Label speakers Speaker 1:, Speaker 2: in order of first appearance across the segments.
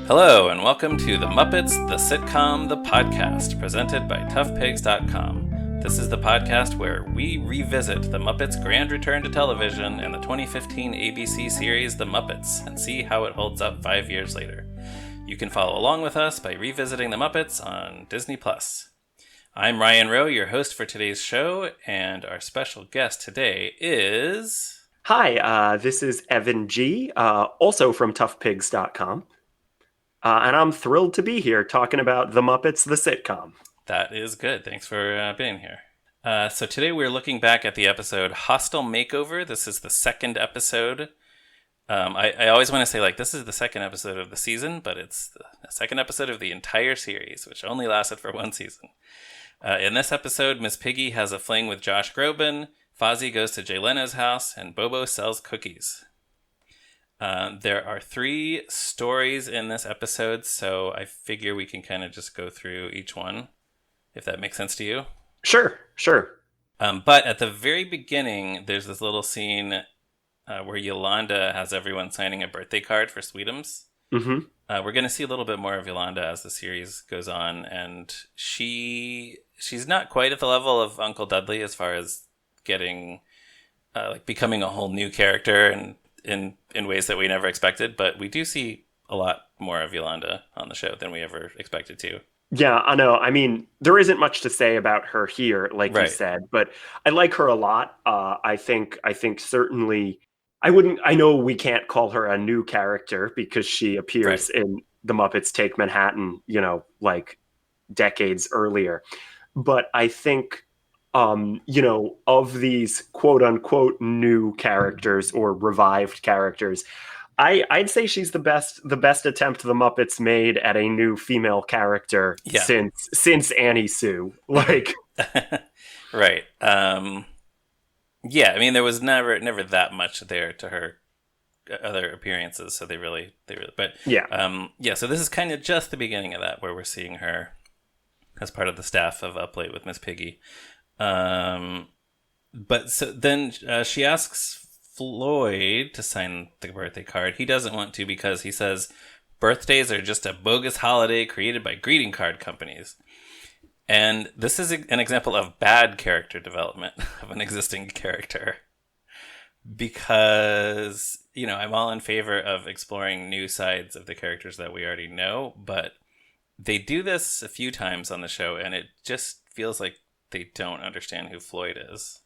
Speaker 1: Hello, and welcome to The Muppets, the Sitcom, the podcast, presented by toughpigs.com. This is the podcast where we revisit The Muppets' grand return to television and the 2015 ABC series The Muppets, and see how it holds up 5 years later. You can follow along with us by revisiting The Muppets on Disney+. I'm Ryan Roe, your host for today's show, and our special guest today is...
Speaker 2: Hi, this is Evan G., also from toughpigs.com. And I'm thrilled to be here talking about The Muppets, the sitcom.
Speaker 1: That is good. Thanks for being here. So today we're looking back at the episode Hostile Makeover. This is the second episode. I always want to say, this is the second episode of the season, but it's the second episode of the entire series, which only lasted for one season. In this episode, Miss Piggy has a fling with Josh Groban, Fozzie goes to Jay Leno's house, and Bobo sells cookies. There are 3 stories in this episode, so I figure we can kind of just go through each one, if that makes sense to you.
Speaker 2: Sure.
Speaker 1: But at the very beginning, there's this little scene where Yolanda has everyone signing a birthday card for Sweetums.
Speaker 2: Mm-hmm.
Speaker 1: We're going to see a little bit more of Yolanda as the series goes on, and she's not quite at the level of Uncle Dudley as far as getting, becoming a whole new character and in ways that we never expected, but we do see a lot more of Yolanda on the show than we ever expected to.
Speaker 2: Yeah, I know. I mean, there isn't much to say about her here, like you said, but I like her a lot. I think certainly I know we can't call her a new character because she appears in The Muppets Take Manhattan, decades earlier. But I think of these quote unquote new characters or revived characters, I'd say she's the best attempt the Muppets made at a new female character since Annie Sue.
Speaker 1: Right. Yeah, I mean, there was never that much there to her other appearances, so they really but so this is kind of just the beginning of that, where we're seeing her as part of the staff of Up Late with Miss Piggy. But so then she asks Floyd to sign the birthday card. He doesn't want to because he says birthdays are just a bogus holiday created by greeting card companies. And this is an example of bad character development of an existing character. Because, I'm all in favor of exploring new sides of the characters that we already know, but they do this a few times on the show, and it just feels like they don't understand who Floyd is.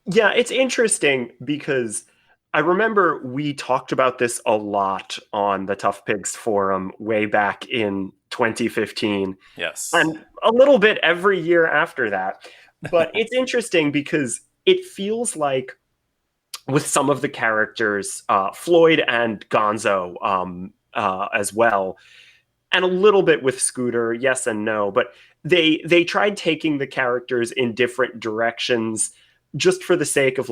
Speaker 2: Yeah, it's interesting because I remember we talked about this a lot on the Tough Pigs forum way back in 2015.
Speaker 1: Yes.
Speaker 2: And a little bit every year after that. But it's interesting because it feels like with some of the characters, Floyd and Gonzo as well, and a little bit with Scooter, yes and no, but they tried taking the characters in different directions just for the sake of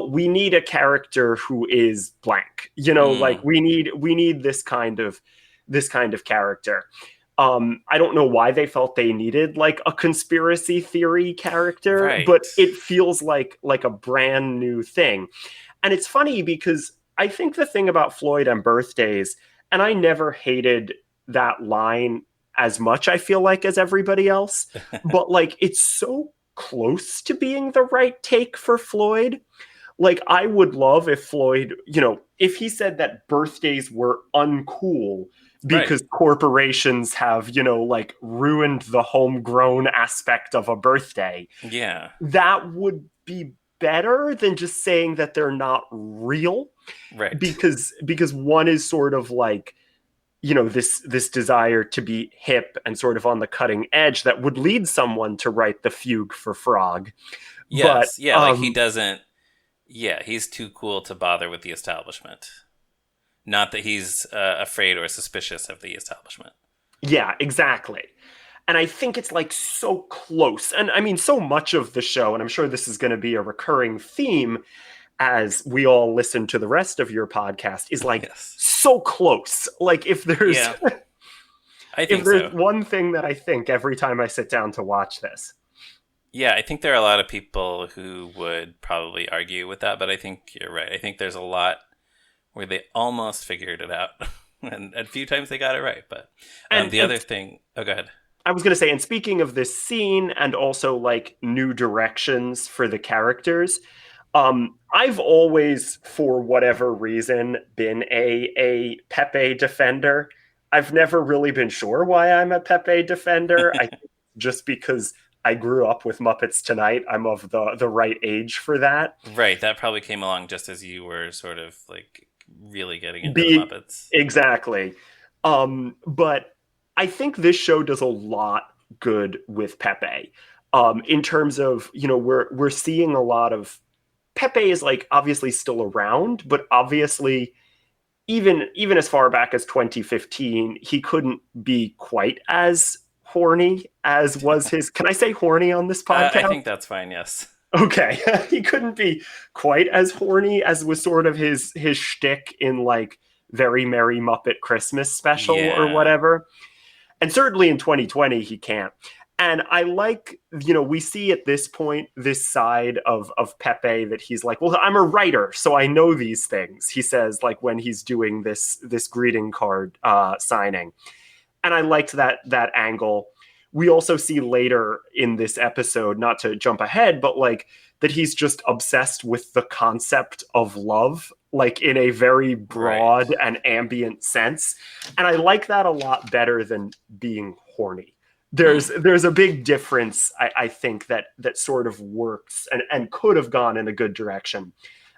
Speaker 2: we need a character who is blank, we need this kind of character. I don't know why they felt they needed a conspiracy theory character, but it feels like a brand new thing. And it's funny because I think the thing about Floyd and birthdays, and I never hated that line as much, I feel like, as everybody else, but it's so close to being the right take for Floyd. I would love if Floyd, if he said that birthdays were uncool because corporations have, ruined the homegrown aspect of a birthday.
Speaker 1: Yeah.
Speaker 2: That would be better than just saying that they're not real.
Speaker 1: Right.
Speaker 2: Because one is sort of this desire to be hip and sort of on the cutting edge that would lead someone to write the fugue for Frog.
Speaker 1: Yes, he doesn't. Yeah, he's too cool to bother with the establishment. Not that he's afraid or suspicious of the establishment.
Speaker 2: Yeah, exactly. And I think it's so close. And I mean, so much of the show, and I'm sure this is going to be a recurring theme as we all listen to the rest of your podcast, is so close. If there's one thing that I think every time I sit down to watch this.
Speaker 1: Yeah, I think there are a lot of people who would probably argue with that, but I think you're right. I think there's a lot where they almost figured it out. and a few times they got it right. But the
Speaker 2: And
Speaker 1: other thing, oh, go ahead.
Speaker 2: I was going to say, and speaking of this scene and also like new directions for the characters, I've always, for whatever reason, been a Pepe defender. I've never really been sure why I'm a Pepe defender. I think just because I grew up with Muppets Tonight, I'm of the right age for that.
Speaker 1: Right, that probably came along just as you were sort of like really getting into the
Speaker 2: Be
Speaker 1: Muppets.
Speaker 2: exactly. But I think this show does a lot good with Pepe. In terms of, we're seeing a lot of Pepe is like obviously still around, but obviously even as far back as 2015, he couldn't be quite as horny as was his. Can I say horny on this
Speaker 1: I
Speaker 2: podcast?
Speaker 1: think that's fine. Yes.
Speaker 2: Okay, he couldn't be quite as horny as was sort of his shtick in like Very Merry Muppet Christmas Special or
Speaker 1: Yeah.
Speaker 2: whatever. And certainly in 2020, he can't. And I like, we see at this point this side of Pepe that he's like, well, I'm a writer, so I know these things. He says, like when he's doing this greeting card signing, and I liked that angle. We also see later in this episode, not to jump ahead, but like that he's just obsessed with the concept of love, like in a very broad
Speaker 1: Right.
Speaker 2: and ambient sense. And I like that a lot better than being horny.
Speaker 1: Hmm.
Speaker 2: There's a big difference, I think, that sort of works and could have gone in a good direction.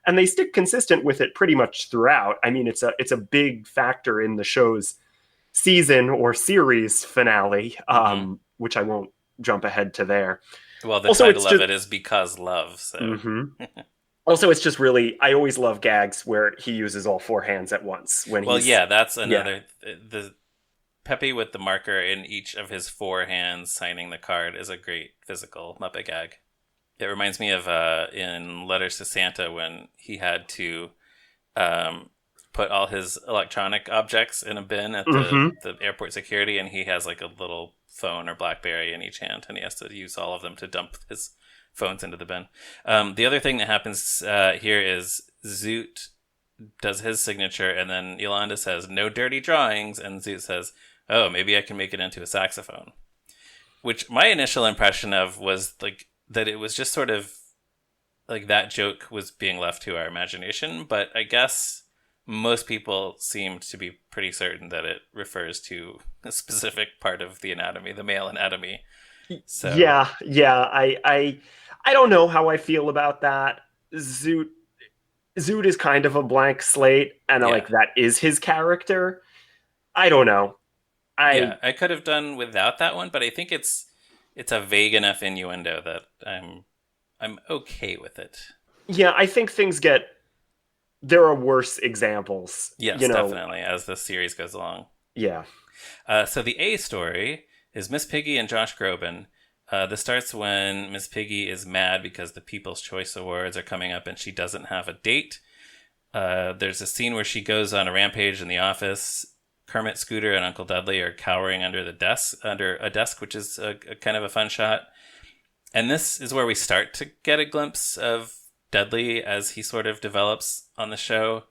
Speaker 2: And they stick consistent with it pretty much throughout. I mean, it's a big factor in the show's season or series finale,
Speaker 1: Hmm.
Speaker 2: which I won't jump ahead to there.
Speaker 1: Well, the
Speaker 2: Also, it's
Speaker 1: title of
Speaker 2: just
Speaker 1: it is Because Love. So,
Speaker 2: mhm. Also it's just really I always love gags where he uses all four hands at once when
Speaker 1: well,
Speaker 2: he's
Speaker 1: yeah, that's
Speaker 2: yeah.
Speaker 1: another. The Pepe with the marker in each of his four hands signing the card is a great physical Muppet gag. It reminds me of in Letters to Santa when he had to um, put all his electronic objects in a bin at
Speaker 2: Mm-hmm.
Speaker 1: the airport security, and he has like a little phone or BlackBerry in each hand, and he has to use all of them to dump his phones into the bin. The other thing that happens here is Zoot does his signature, and then Yolanda says, "No dirty drawings," and Zoot says, "Oh, maybe I can make it into a saxophone." Which my initial impression of was like that it was just sort of like that joke was being left to our imagination, but I guess most people seemed to be pretty certain that it refers to a specific part of the anatomy, the male anatomy. So,
Speaker 2: Yeah. I don't know how I feel about that. Zoot Zoot is kind of a blank slate, and
Speaker 1: yeah.
Speaker 2: like that is his character. I don't know.
Speaker 1: Yeah,
Speaker 2: I
Speaker 1: I could have done without that one, but I think it's a vague enough innuendo that I'm okay with it.
Speaker 2: Yeah, I think things get there are worse examples,
Speaker 1: Yes, definitely, as the series goes along.
Speaker 2: Yeah.
Speaker 1: So the A story is Miss Piggy and Josh Groban. This starts when Miss Piggy is mad because the People's Choice Awards are coming up and she doesn't have a date. There's a scene where she goes on a rampage in the office. Kermit, Scooter, and Uncle Dudley are cowering under a desk, which is a kind of a fun shot. And this is where we start to get a glimpse of Dudley as he sort of develops on the show.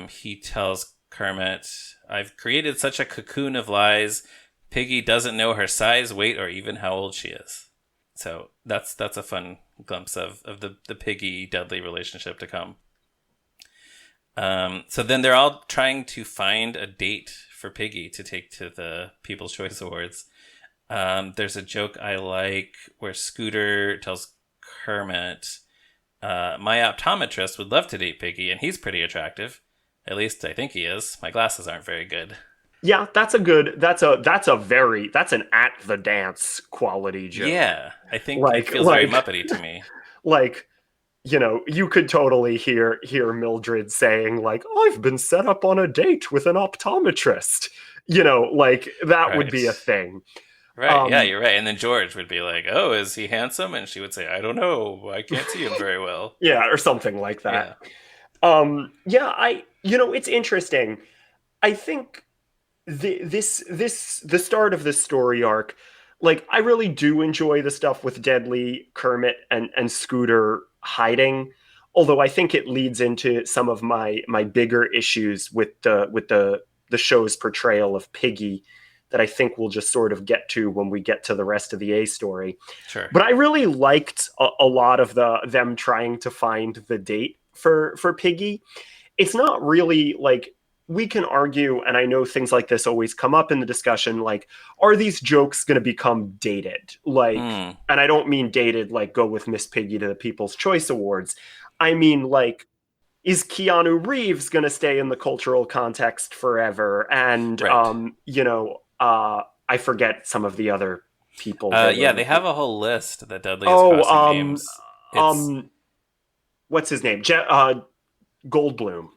Speaker 1: He tells Kermit, "I've created such a cocoon of lies. Piggy doesn't know her size, weight, or even how old she is." So that's a fun glimpse of the Piggy Dudley relationship to come. So then they're all trying to find a date for Piggy to take to the People's Choice Awards. There's a joke I like where Scooter tells Kermit, "My optometrist would love to date Piggy, and he's pretty attractive. At least I think he is. My glasses aren't very good."
Speaker 2: Yeah, that's an at the dance quality joke.
Speaker 1: Yeah, I think it
Speaker 2: Like
Speaker 1: feels very
Speaker 2: like
Speaker 1: Muppety to me.
Speaker 2: like you could totally hear Mildred saying like, "I've been set up on a date with an optometrist." Like that would
Speaker 1: Right.
Speaker 2: be a thing.
Speaker 1: Right, yeah,
Speaker 2: Um
Speaker 1: you're right. And then George would be like, "Oh, is he handsome?" And she would say, "I don't know. I can't see him very well."
Speaker 2: yeah, or something like that.
Speaker 1: Yeah.
Speaker 2: Yeah, it's interesting. I think the start of this story arc, like I really do enjoy the stuff with Deadly, Kermit, and Scooter hiding. Although I think it leads into some of my bigger issues with the the show's portrayal of Piggy that I think we'll just sort of get to when we get to the rest of the A story.
Speaker 1: Sure.
Speaker 2: But I really liked a lot of them trying to find the date for Piggy. It's not really like, we can argue, and I know things like this always come up in the discussion, like, are these jokes going to become dated? Like, and I don't mean dated like go with Miss Piggy to the People's Choice Awards. I mean, like, is Keanu Reeves going to stay in the cultural context forever? And,
Speaker 1: right.
Speaker 2: I forget some of the other people.
Speaker 1: Yeah, they have a whole list that Dudley is
Speaker 2: Oh,
Speaker 1: crossing names.
Speaker 2: what's his name? Goldblum.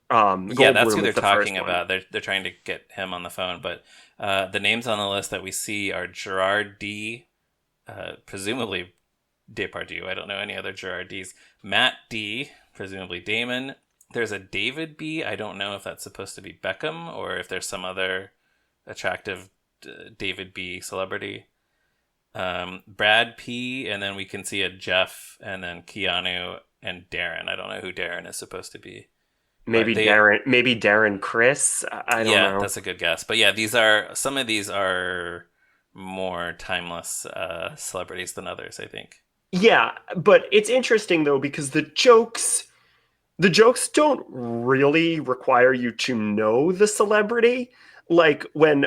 Speaker 1: Yeah, that's who
Speaker 2: Goldblum
Speaker 1: they're
Speaker 2: is the
Speaker 1: talking
Speaker 2: first
Speaker 1: about.
Speaker 2: one.
Speaker 1: They're trying to get him on the phone, but the names on the list that we see are Gerard D, presumably Depardieu. I don't know any other Gerard D's. Matt D, presumably Damon. There's a David B. I don't know if that's supposed to be Beckham or if there's some other attractive David B. celebrity. Brad P. And then we can see a Jeff, and then Keanu and Darren. I don't know who Darren is supposed to be.
Speaker 2: Maybe Darren Chris. I don't know.
Speaker 1: Yeah, that's a good guess. But yeah, some of these are more timeless celebrities than others, I think.
Speaker 2: Yeah, but it's interesting though, because the jokes don't really require you to know the celebrity. Like when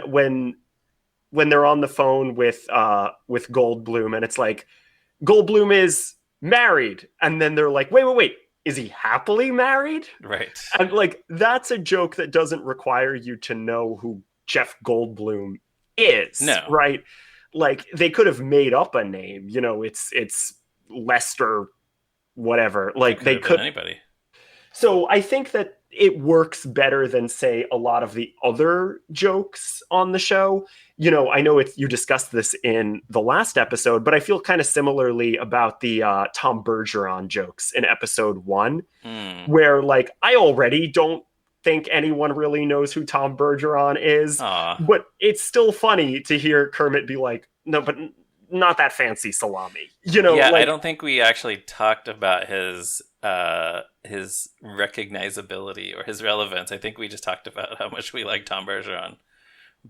Speaker 2: they're on the phone with Goldblum, and it's like, Goldblum is married, and then they're like, wait, is he happily married?
Speaker 1: Right.
Speaker 2: And like, that's a joke that doesn't require you to know who Jeff Goldblum is.
Speaker 1: No.
Speaker 2: Right? Like, they could have made up a name. It's Lester whatever. Like, they could
Speaker 1: anybody.
Speaker 2: So I think that it works better than, say, a lot of the other jokes on the show. I know you discussed this in the last episode, but I feel kind of similarly about the Tom Bergeron jokes in episode 1, where, like, I already don't think anyone really knows who Tom Bergeron is, but it's still funny to hear Kermit be like, no, but not that fancy salami.
Speaker 1: Yeah, I don't think we actually talked about his recognizability or his relevance. I think we just talked about how much we like Tom Bergeron.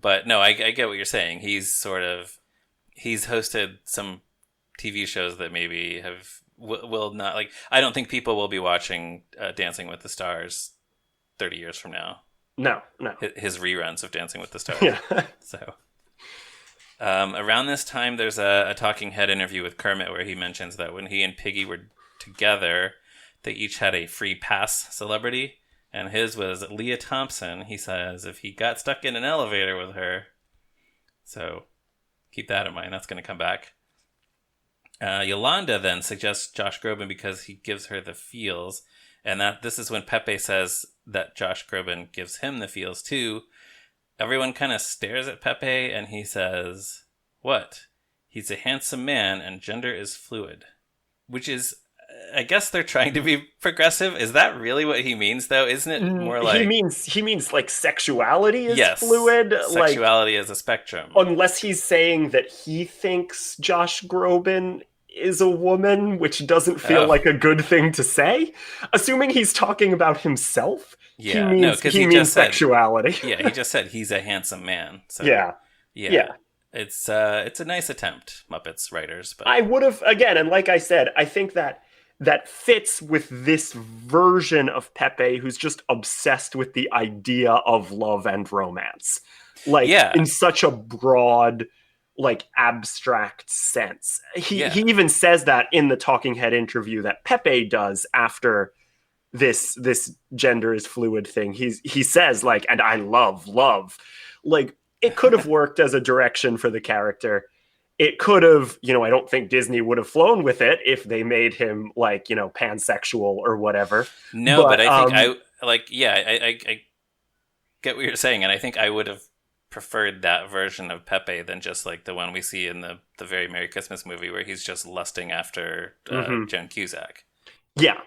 Speaker 1: But no, I get what you're saying. He's hosted some TV shows that maybe will not, like, I don't think people will be watching Dancing with the Stars 30 years from now.
Speaker 2: No.
Speaker 1: His reruns of Dancing with the Stars.
Speaker 2: Yeah.
Speaker 1: So around this time, there's a talking head interview with Kermit where he mentions that when he and Piggy were together, they each had a free pass celebrity, and his was Leah Thompson. He says if he got stuck in an elevator with her. So keep that in mind. That's going to come back. Yolanda then suggests Josh Groban because he gives her the feels, and this is when Pepe says that Josh Groban gives him the feels too. Everyone kind of stares at Pepe, and he says, what? He's a handsome man, and gender is fluid. Which is, I guess they're trying to be progressive. Is that really what he means, though? Isn't it more like...
Speaker 2: He means like sexuality is fluid?
Speaker 1: Sexuality is a spectrum.
Speaker 2: Unless he's saying that he thinks Josh Groban is a woman, which doesn't feel like a good thing to say. Assuming he's talking about himself,
Speaker 1: he
Speaker 2: means sexuality.
Speaker 1: Yeah, he just said he's a handsome man. So,
Speaker 2: yeah.
Speaker 1: It's a nice attempt, Muppets writers. But
Speaker 2: I would have, again, and like I said, I think that fits with this version of Pepe, who's just obsessed with the idea of love and romance. In such a broad, like, abstract sense. He even says that in the talking head interview that Pepe does after this gender is fluid thing. He says, like, and I love. Like, it could have worked as a direction for the character. It could have, I don't think Disney would have flown with it if they made him, like, pansexual or whatever.
Speaker 1: No, but I think I get what you're saying, and I think I would have preferred that version of Pepe than just like the one we see in the Very Merry Christmas movie where he's just lusting after Joan Cusack.
Speaker 2: Yeah.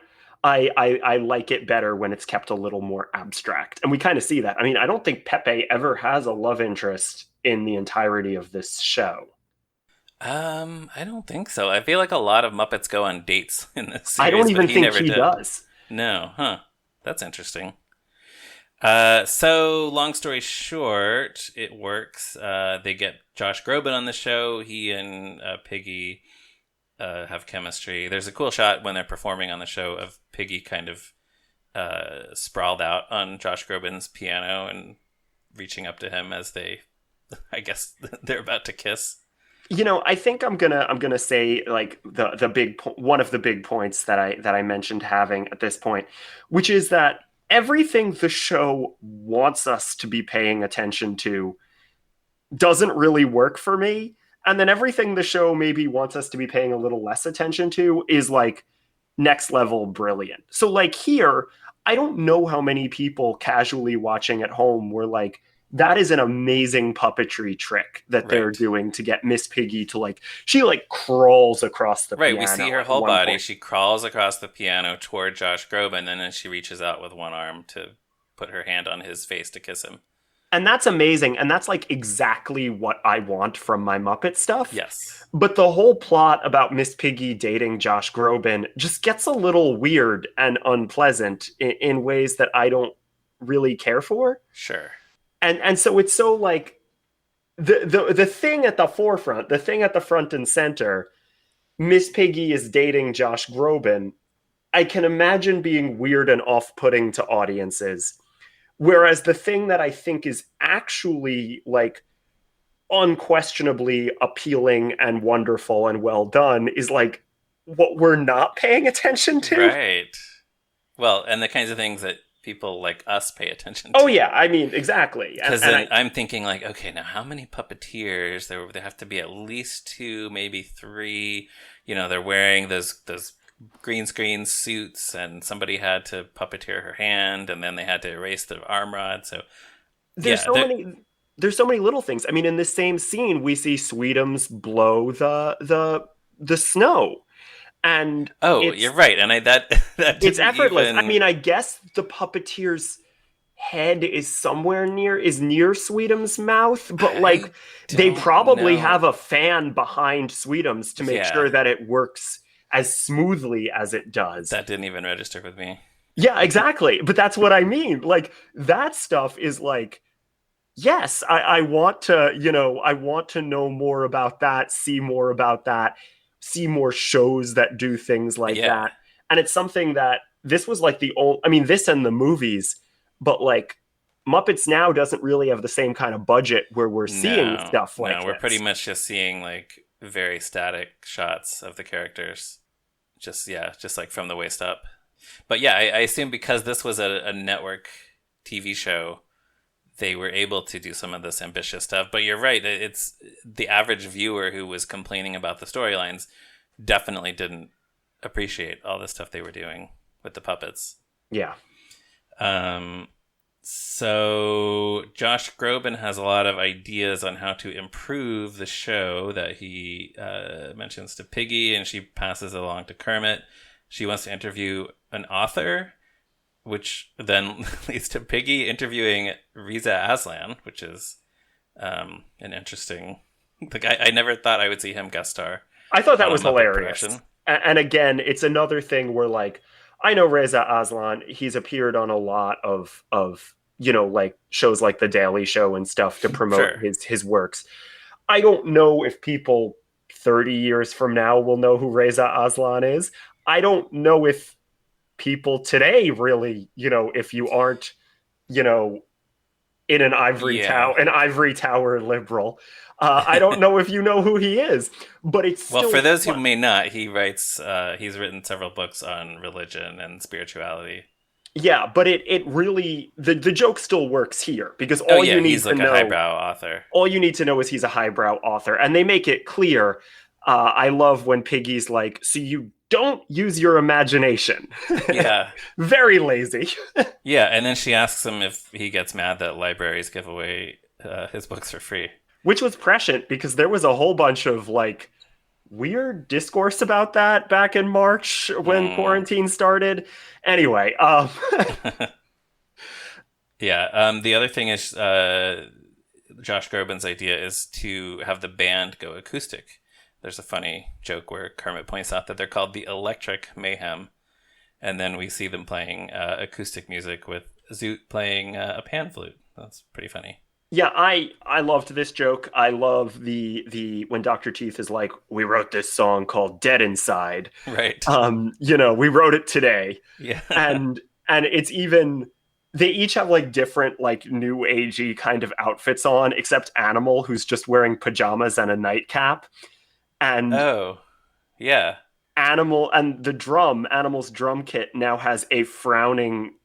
Speaker 2: I like it better when it's kept a little more abstract. And we kind of see that. I mean, I don't think Pepe ever has a love interest in the entirety of this show.
Speaker 1: I don't think so. I feel like a lot of Muppets go on dates in this series.
Speaker 2: I don't even think he does.
Speaker 1: No, huh? That's interesting. So long story short, it works. They get Josh Groban on the show. He and Piggy have chemistry. There's a cool shot when they're performing on the show of Piggy kind of sprawled out on Josh Groban's piano and reaching up to him as they, I guess, they're about to kiss.
Speaker 2: I think I'm gonna say like the one of the big points that I mentioned having at this point, which is that everything the show wants us to be paying attention to doesn't really work for me, and then everything the show maybe wants us to be paying a little less attention to is like next level brilliant. So like here, I don't know how many people casually watching at home were like, that is an amazing puppetry trick that they're
Speaker 1: Right.
Speaker 2: doing to get Miss Piggy to like, she like crawls across the
Speaker 1: Right, we
Speaker 2: piano
Speaker 1: see her
Speaker 2: at
Speaker 1: whole
Speaker 2: one
Speaker 1: body.
Speaker 2: point.
Speaker 1: She crawls across the piano toward Josh Groban, and then she reaches out with one arm to put her hand on his face to kiss him.
Speaker 2: And that's amazing. And that's like exactly what I want from my Muppet stuff.
Speaker 1: Yes.
Speaker 2: But the whole plot about Miss Piggy dating Josh Groban just gets a little weird and unpleasant in ways that I don't really care for.
Speaker 1: Sure.
Speaker 2: And so it's so like the thing at the forefront, the thing at the front and center, Miss Piggy is dating Josh Groban. I can imagine being weird and off-putting to audiences. Whereas the thing that I think is actually like unquestionably appealing and wonderful and well done is like what we're not paying attention to.
Speaker 1: Right. Well, and the kinds of things that people like us pay attention
Speaker 2: Oh
Speaker 1: to.
Speaker 2: yeah, I mean exactly.
Speaker 1: Because then I'm thinking like, okay, now how many puppeteers? There have to be at least two, maybe three. They're wearing those green screen suits, and somebody had to puppeteer her hand, and then they had to erase the arm rod. So
Speaker 2: there's
Speaker 1: yeah,
Speaker 2: so many there's so many little things. I mean, in this same scene, we see Sweetums blow the snow, and
Speaker 1: oh,
Speaker 2: it's
Speaker 1: you're right, and that
Speaker 2: it's
Speaker 1: didn't
Speaker 2: effortless. I
Speaker 1: even.
Speaker 2: mean, I guess the puppeteer's head is somewhere near Sweetum's mouth, but
Speaker 1: I
Speaker 2: like they
Speaker 1: don't
Speaker 2: probably have
Speaker 1: know.
Speaker 2: a fan behind Sweetums to make
Speaker 1: Yeah,
Speaker 2: sure that it works as smoothly as it does.
Speaker 1: that didn't even register with me.
Speaker 2: Yeah, exactly. But that's what I mean. Like that stuff is like, yes, I want to, I want to know more about that, see more about that, see more shows that do things like
Speaker 1: Yeah.
Speaker 2: that. And it's something that this was like the old, I mean, this and the movies, but like Muppets Now doesn't really have the same kind of budget where we're seeing
Speaker 1: No,
Speaker 2: stuff
Speaker 1: no,
Speaker 2: like
Speaker 1: we're pretty
Speaker 2: this.
Speaker 1: much just seeing like very static shots of the characters. Just like from the waist up. But yeah, I assume because this was a network TV show, they were able to do some of this ambitious stuff. But you're right, it's the average viewer who was complaining about the storylines definitely didn't appreciate all the stuff they were doing with the puppets.
Speaker 2: Yeah.
Speaker 1: Um, so Josh Groban has a lot of ideas on how to improve the show that he mentions to Piggy, and she passes along to Kermit. She wants to interview an author, which then leads to Piggy interviewing Riza Aslan, which is an interesting. Like I never thought I would see him guest star
Speaker 2: I thought that
Speaker 1: on a
Speaker 2: was
Speaker 1: Muppet
Speaker 2: hilarious.
Speaker 1: production.
Speaker 2: And again, it's another thing where like I know Reza Aslan, he's appeared on a lot of like shows like The Daily Show and stuff to promote
Speaker 1: Sure.
Speaker 2: his works. I don't know if people 30 years from now will know who Reza Aslan is. I don't know if people today really, if you aren't, you know, in
Speaker 1: Yeah.
Speaker 2: an ivory tower liberal. I don't know if you know who he is, but it's
Speaker 1: Well,
Speaker 2: still
Speaker 1: for those who
Speaker 2: fun.
Speaker 1: may not, he writes. He's written several books on religion and spirituality.
Speaker 2: Yeah, but it really the joke still works here because
Speaker 1: Oh yeah, he's like a highbrow author.
Speaker 2: all you need to know is he's a highbrow author, and they make it clear. I love when Piggy's like, "So you don't use your imagination."
Speaker 1: Yeah,
Speaker 2: Very lazy.
Speaker 1: yeah, and then she asks him if he gets mad that libraries give away his books for free.
Speaker 2: Which was prescient because there was a whole bunch of like weird discourse about that back in March when
Speaker 1: Mm.
Speaker 2: quarantine started. Anyway,
Speaker 1: Yeah. The other thing is Josh Groban's idea is to have the band go acoustic. There's a funny joke where Kermit points out that they're called the Electric Mayhem, and then we see them playing acoustic music with Zoot playing a pan flute. That's pretty funny.
Speaker 2: Yeah, I loved this joke. I love the when Dr. Teeth is like, we wrote this song called Dead Inside.
Speaker 1: Right.
Speaker 2: We wrote it today.
Speaker 1: Yeah.
Speaker 2: And it's even they each have like different like new agey kind of outfits on, except Animal, who's just wearing pajamas and a nightcap. And
Speaker 1: Oh, yeah.
Speaker 2: Animal's drum kit now has a frowning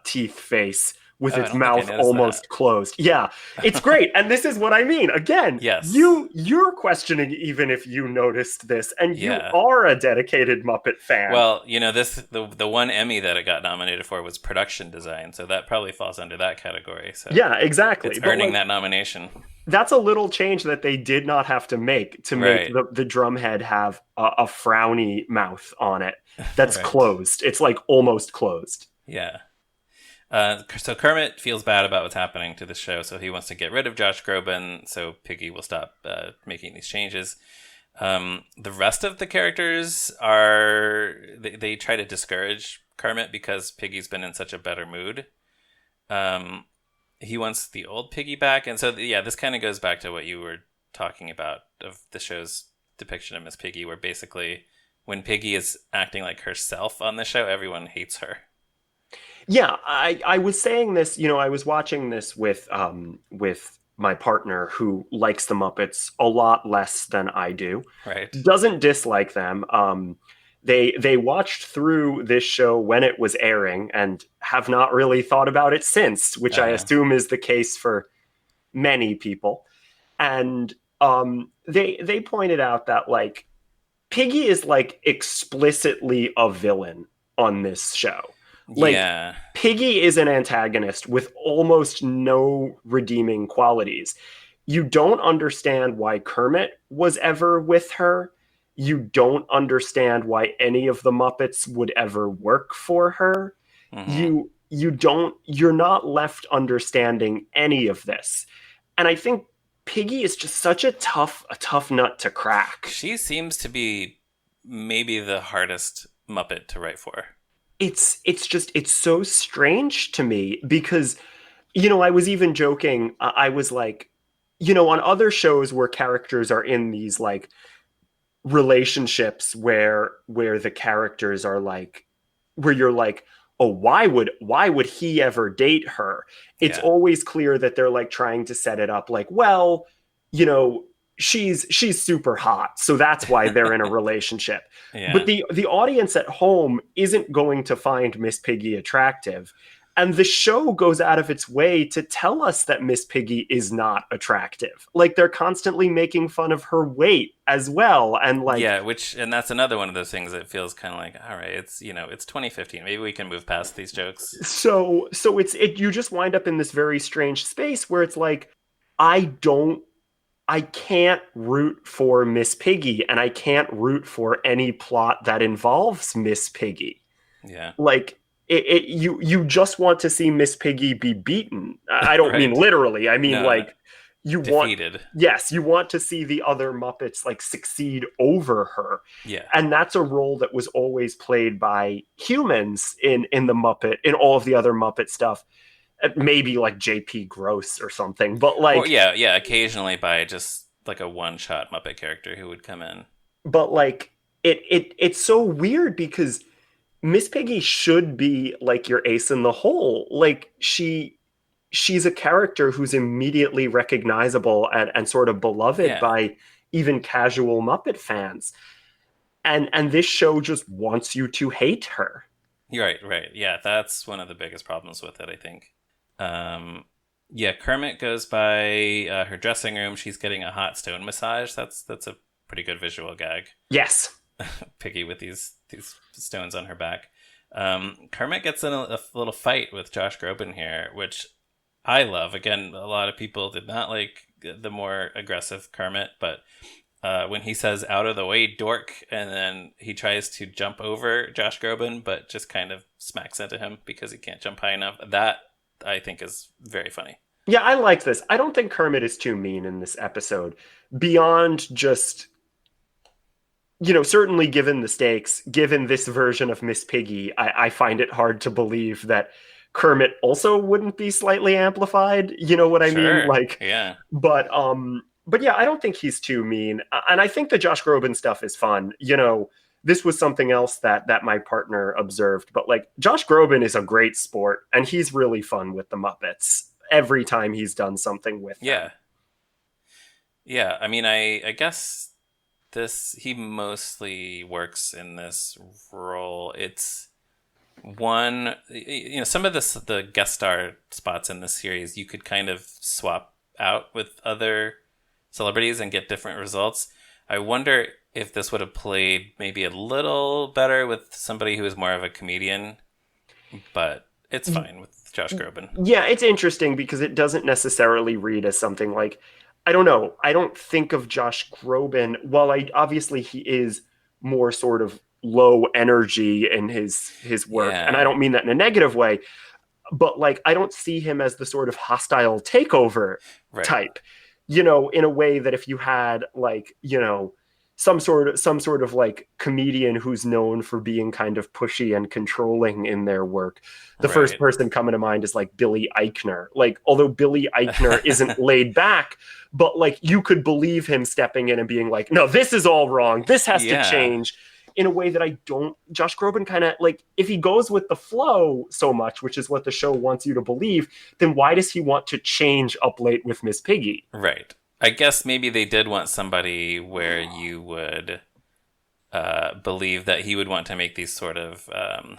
Speaker 2: teeth face with
Speaker 1: Oh, I
Speaker 2: its
Speaker 1: don't think I
Speaker 2: mouth
Speaker 1: noticed
Speaker 2: almost closed. Yeah, it's great. And this is what I mean. Again,
Speaker 1: Yes.
Speaker 2: you're questioning even if you noticed this, and you
Speaker 1: Yeah.
Speaker 2: are a dedicated Muppet fan.
Speaker 1: Well, the one Emmy that it got nominated for was production design, so that probably falls under that category. So
Speaker 2: yeah, exactly.
Speaker 1: it's
Speaker 2: But
Speaker 1: earning
Speaker 2: like,
Speaker 1: that nomination.
Speaker 2: that's a little change that they did not have to make
Speaker 1: Right.
Speaker 2: the drum head have a frowny mouth on it that's
Speaker 1: Right.
Speaker 2: closed. It's like almost closed.
Speaker 1: Yeah. So Kermit feels bad about what's happening to the show, so he wants to get rid of Josh Groban, so Piggy will stop making these changes. The rest of the characters they try to discourage Kermit because Piggy's been in such a better mood. He wants the old Piggy back, and so yeah, this kind of goes back to what you were talking about of the show's depiction of Miss Piggy, where basically when Piggy is acting like herself on the show, everyone hates her.
Speaker 2: Yeah, I was saying this, I was watching this with my partner who likes the Muppets a lot less than I do.
Speaker 1: Right.
Speaker 2: Doesn't dislike them. They watched through this show when it was airing and have not really thought about it since, which I
Speaker 1: Yeah.
Speaker 2: assume is the case for many people. And they pointed out that like Piggy is like explicitly a villain on this show. Like,
Speaker 1: Yeah.
Speaker 2: Piggy is an antagonist with almost no redeeming qualities. You don't understand why Kermit was ever with her. You don't understand why any of the Muppets would ever work for her.
Speaker 1: Mm-hmm.
Speaker 2: You're not left understanding any of this. And I think Piggy is just such a tough nut to crack.
Speaker 1: She seems to be maybe the hardest Muppet to write for.
Speaker 2: It's so strange to me because I was even joking. I was like, on other shows where characters are in these like relationships where the characters are like, where you're like, oh, why would he ever date her? It's
Speaker 1: Yeah.
Speaker 2: always clear that they're like trying to set it up like, well, you know, she's super hot, so that's why they're in a relationship.
Speaker 1: Yeah.
Speaker 2: But the audience at home isn't going to find Miss Piggy attractive. And the show goes out of its way to tell us that Miss Piggy is not attractive. Like they're constantly making fun of her weight as well. And like,
Speaker 1: yeah, and that's another one of those things that feels kind of like, all right, it's 2015. Maybe we can move past these jokes.
Speaker 2: so you just wind up in this very strange space where it's like, I can't root for Miss Piggy and I can't root for any plot that involves Miss Piggy.
Speaker 1: Yeah.
Speaker 2: Like you just want to see Miss Piggy be beaten. I don't
Speaker 1: Right.
Speaker 2: mean literally. I mean
Speaker 1: No,
Speaker 2: like you
Speaker 1: defeated.
Speaker 2: you want to see the other Muppets like succeed over her.
Speaker 1: Yeah.
Speaker 2: And that's a role that was always played by humans in all of the other Muppet stuff. Maybe like JP Gross or something, but like,
Speaker 1: Or yeah, occasionally by just like a one-shot Muppet character who would come in.
Speaker 2: but like it's so weird because Miss Piggy should be like your ace in the hole. Like she's a character who's immediately recognizable and sort of beloved
Speaker 1: Yeah.
Speaker 2: by even casual Muppet fans. And this show just wants you to hate her.
Speaker 1: You're right. Yeah, that's one of the biggest problems with it, I think. Yeah, Kermit goes by her dressing room. She's getting a hot stone massage. That's a pretty good visual gag.
Speaker 2: Yes.
Speaker 1: Piggy with these stones on her back. Kermit gets in a little fight with Josh Groban here, which I love. Again, a lot of people did not like the more aggressive Kermit, but when he says "out of the way, dork," and then he tries to jump over Josh Groban, but just kind of smacks into him because he can't jump high enough. That I think is very funny.
Speaker 2: Yeah, I like this. I don't think Kermit is too mean in this episode. Beyond just, certainly given the stakes, given this version of Miss Piggy, I find it hard to believe that Kermit also wouldn't be slightly amplified. You know what I mean?
Speaker 1: Sure.
Speaker 2: Like,
Speaker 1: Yeah.
Speaker 2: but yeah, I don't think he's too mean, and I think the Josh Groban stuff is fun. You know, this was something else that my partner observed, but like Josh Groban is a great sport, and he's really fun with the Muppets every time he's done something with them.
Speaker 1: Yeah. Yeah. I mean, I guess he mostly works in this role. It's one, some of the guest star spots in this series you could kind of swap out with other celebrities and get different results. I wonder if this would have played maybe a little better with somebody who is more of a comedian, but it's fine with Josh Groban.
Speaker 2: Yeah, it's interesting because it doesn't necessarily read as something like, I don't know. I don't think of Josh Groban. While obviously he is more sort of low energy in his work, and I
Speaker 1: Yeah.
Speaker 2: don't mean that in a negative way, but like I don't see him as the sort of hostile takeover
Speaker 1: Right.
Speaker 2: type. You know, in a way that if you had like, you know, some sort of like comedian who's known for being kind of pushy and controlling in their work, the first
Speaker 1: Right.
Speaker 2: person coming to mind is like Billy Eichner. Like, although Billy Eichner isn't laid back, but like you could believe him stepping in and being like, no, this is all wrong, this has to
Speaker 1: Yeah.
Speaker 2: change, in a way that I don't. Josh Groban kind of like, if he goes with the flow so much, which is what the show wants you to believe, then why does he want to change up late with Miss Piggy?
Speaker 1: Right. I guess maybe they did want somebody where you would believe that he would want to make these sort of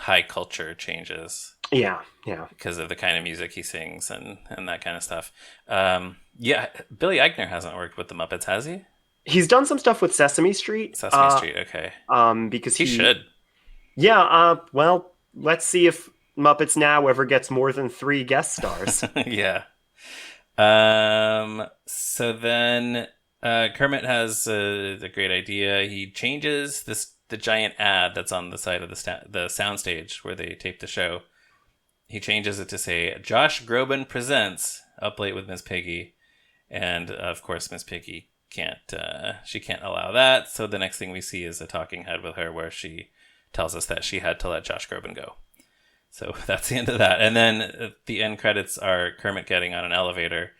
Speaker 1: high culture changes
Speaker 2: Yeah, yeah.
Speaker 1: because of the kind of music he sings and that kind of stuff. Yeah, Billy Eichner hasn't worked with the Muppets, has he?
Speaker 2: He's done some stuff with Sesame Street.
Speaker 1: Sesame Street, okay.
Speaker 2: Because
Speaker 1: He should.
Speaker 2: yeah. Well, let's see if Muppets Now ever gets more than 3 guest stars.
Speaker 1: Yeah. So then Kermit has a great idea. He changes the giant ad that's on the side of the soundstage where they tape the show. He changes it to say Josh Groban presents Up Late with Miss Piggy, and of course Miss Piggy can't allow that. So the next thing we see is a talking head with her where she tells us that she had to let Josh Groban go. So that's the end of that. And then the end credits are Kermit getting on an elevator,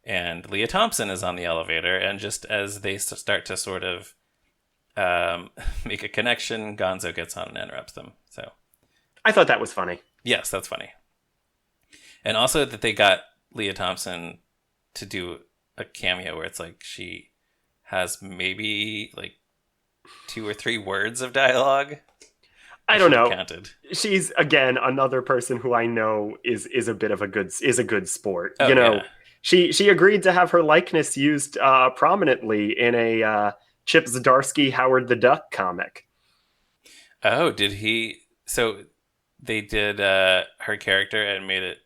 Speaker 1: and Leah Thompson is on the elevator. And just as they start to sort of make a connection, Gonzo gets on and interrupts them. So
Speaker 2: I thought that was funny.
Speaker 1: yes, that's funny. And also that they got Leah Thompson to do a cameo where it's like she has maybe like 2 or 3 words of dialogue.
Speaker 2: I don't know.
Speaker 1: Counted.
Speaker 2: She's again another person who I know is a bit of a good sport.
Speaker 1: Oh,
Speaker 2: you know,
Speaker 1: yeah.
Speaker 2: she agreed to have her likeness used prominently in a Chip Zdarsky Howard the Duck comic.
Speaker 1: Oh, did he? So they did her character and made it.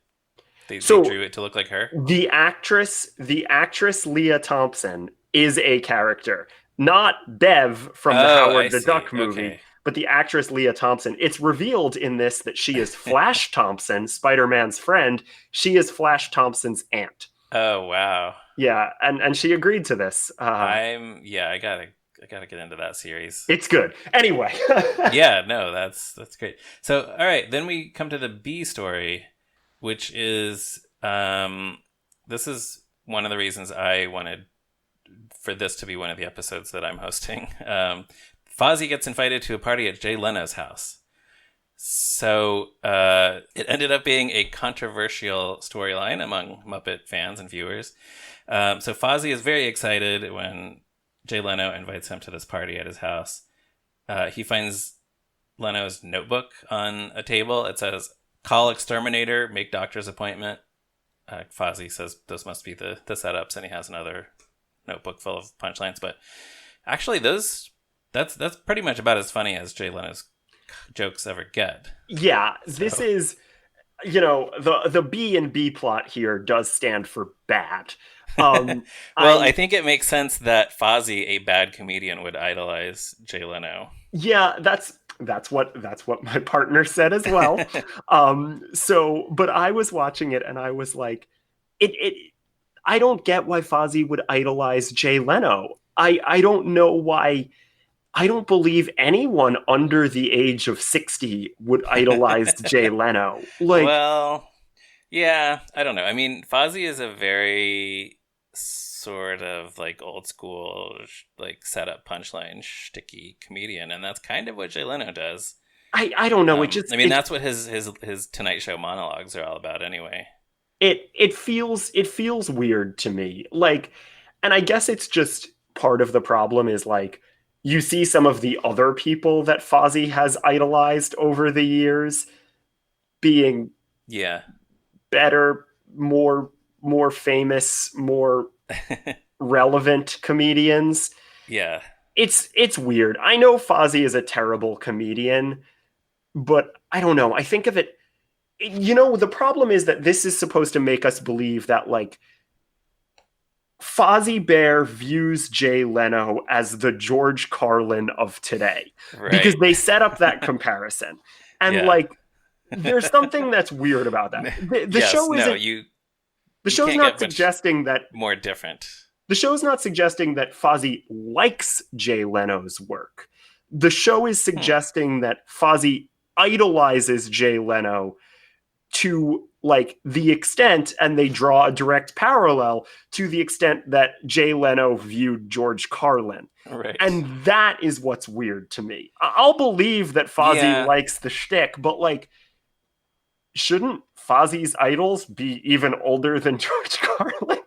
Speaker 1: They drew it to look like her.
Speaker 2: The actress Leah Thompson is a character, not Bev from the Howard the Duck movie.
Speaker 1: Okay.
Speaker 2: But the actress Leah Thompson, it's revealed in this that she is Flash Thompson, Spider-Man's friend. She is Flash Thompson's aunt.
Speaker 1: Oh wow.
Speaker 2: Yeah, and she agreed to this.
Speaker 1: I gotta get into that series.
Speaker 2: It's good. Anyway.
Speaker 1: Yeah, no, that's great. So all right, then we come to the B story, which is this is one of the reasons I wanted for this to be one of the episodes that I'm hosting. Fozzie gets invited to a party at Jay Leno's house. So it ended up being a controversial storyline among Muppet fans and viewers. So Fozzie is very excited when Jay Leno invites him to this party at his house. He finds Leno's notebook on a table. It says, "Call exterminator, make doctor's appointment." Fozzie says those must be the setups, and he has another notebook full of punchlines. But actually, that's pretty much about as funny as Jay Leno's jokes ever get.
Speaker 2: Yeah, this is, you know, the B and B plot here does stand for bad.
Speaker 1: Well, I think it makes sense that Fozzie, a bad comedian, would idolize Jay Leno.
Speaker 2: Yeah, that's what my partner said as well. But I was watching it and I was like, I don't get why Fozzie would idolize Jay Leno. I don't know why. I don't believe anyone under the age of 60 would idolize Jay Leno. Like,
Speaker 1: well, Yeah, I don't know. I mean, Fozzie is a very sort of like old school, like setup punchline sticky comedian, and that's kind of what Jay Leno does.
Speaker 2: I don't know.
Speaker 1: I mean, that's what his Tonight Show monologues are all about, anyway.
Speaker 2: It feels weird to me. Like, and I guess it's just part of the problem is like you see some of the other people that Fozzie has idolized over the years being
Speaker 1: Yeah,
Speaker 2: better, more famous, more relevant comedians.
Speaker 1: yeah.
Speaker 2: It's weird. I know Fozzie is a terrible comedian, but I don't know. I think of it, the problem is that this is supposed to make us believe that like Fozzie Bear views Jay Leno as the George Carlin of today because
Speaker 1: Right.
Speaker 2: they set up that comparison. And
Speaker 1: Yeah.
Speaker 2: like there's something that's weird about that. The
Speaker 1: Yes.
Speaker 2: show
Speaker 1: No.
Speaker 2: isn't the
Speaker 1: You
Speaker 2: show's
Speaker 1: can't
Speaker 2: not
Speaker 1: get much
Speaker 2: suggesting that
Speaker 1: more different.
Speaker 2: the show's not suggesting that Fozzie likes Jay Leno's work. The show is
Speaker 1: Hmm.
Speaker 2: suggesting that Fozzie idolizes Jay Leno to like the extent, and they draw a direct parallel to the extent that Jay Leno viewed George Carlin.
Speaker 1: Right.
Speaker 2: And that is what's weird to me. I'll believe that Fozzie
Speaker 1: Yeah.
Speaker 2: likes the shtick, but like, shouldn't Fozzie's idols be even older than George Carlin?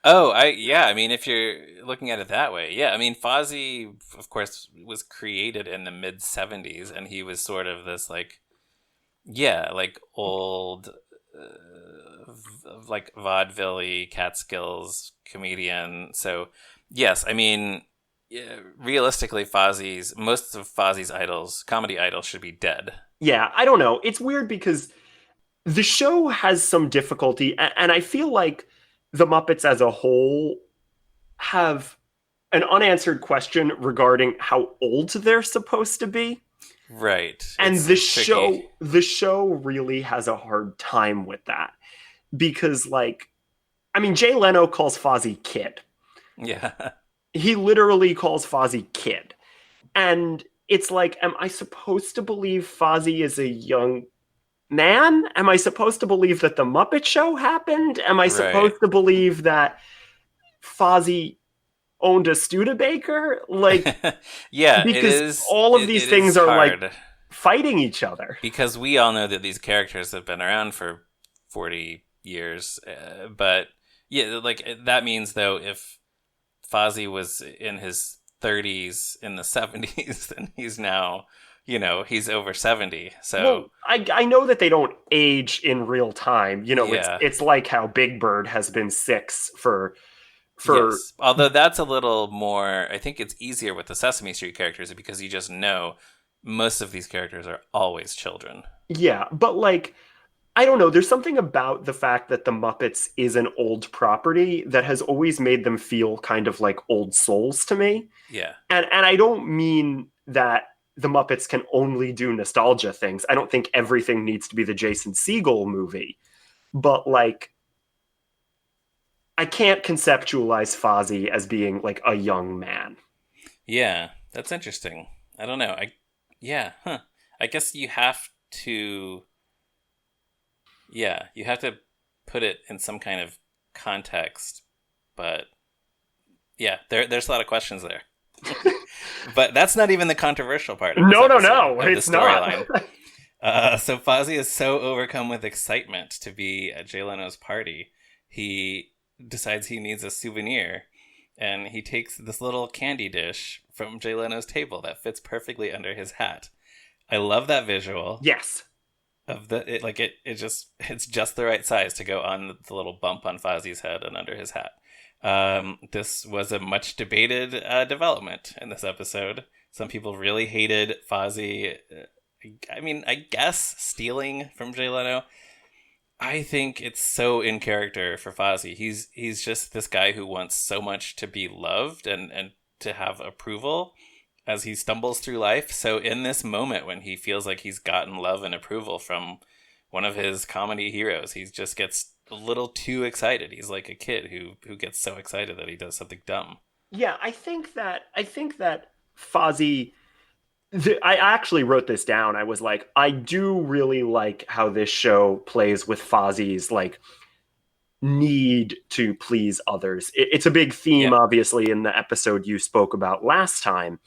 Speaker 1: Oh, yeah. I mean, if you're looking at it that way, yeah. I mean, Fozzie, of course, was created in the mid '70s, and he was sort of this like, yeah, like old, like vaudeville Catskills comedian. So, yes, I mean, yeah, realistically, most of Fozzie's idols, comedy idols, should be dead.
Speaker 2: Yeah, I don't know. It's weird because the show has some difficulty, and I feel like the Muppets as a whole have an unanswered question regarding how old they're supposed to be.
Speaker 1: Right.
Speaker 2: And
Speaker 1: It's tricky.
Speaker 2: the show really has a hard time with that because like I mean Jay Leno calls Fozzie kid.
Speaker 1: Yeah.
Speaker 2: He literally calls Fozzie kid. And it's like, am I supposed to believe Fozzie is a young man? Am I supposed to believe that the Muppet Show happened? Am I
Speaker 1: Right.
Speaker 2: supposed to believe that Fozzie owned a Studebaker? Like,
Speaker 1: Yeah, it
Speaker 2: because
Speaker 1: is.
Speaker 2: all of these
Speaker 1: It is
Speaker 2: things are like
Speaker 1: hard
Speaker 2: fighting each other.
Speaker 1: because we all know that these characters have been around for 40 years. But yeah, like that means though, if Fozzie was in his 30s in the 70s, then he's now, he's over 70. So
Speaker 2: Well, I know that they don't age in real time.
Speaker 1: yeah,
Speaker 2: It's like how Big Bird has been six for
Speaker 1: yes. Although that's a little more, I think it's easier with the Sesame Street characters because you just know most of these characters are always children.
Speaker 2: yeah, but like I don't know. There's something about the fact that the Muppets is an old property that has always made them feel kind of like old souls to me.
Speaker 1: Yeah.
Speaker 2: And I don't mean that the Muppets can only do nostalgia things. I don't think everything needs to be the Jason Segel movie. But like I can't conceptualize Fozzie as being like a young man.
Speaker 1: Yeah, that's interesting. I don't know. Yeah, huh. I guess to you have to put it in some kind of context, but yeah, there's a lot of questions there. But that's not even the controversial part of this
Speaker 2: No, no,
Speaker 1: episode
Speaker 2: no,
Speaker 1: of the
Speaker 2: it's not.
Speaker 1: storyline. So Fozzie is so overcome with excitement to be at Jay Leno's party, he decides he needs a souvenir, and he takes this little candy dish from Jay Leno's table that fits perfectly under his hat. I love that visual
Speaker 2: Yes.
Speaker 1: of it's just the right size to go on the little bump on Fozzie's head and under his hat. This was a much debated development in this episode. Some people really hated Fozzie. I mean, I guess stealing from Jay Leno. I think it's so in character for Fozzie. He's just this guy who wants so much to be loved and to have approval as he stumbles through life. So in this moment when he feels like he's gotten love and approval from one of his comedy heroes, he just gets a little too excited. He's like a kid who gets so excited that he does something dumb.
Speaker 2: Yeah, I think that Fozzie I actually wrote this down. I was like, I do really like how this show plays with Fozzie's like need to please others. It's a big theme,
Speaker 1: Yeah,
Speaker 2: obviously, in the episode you spoke about last time,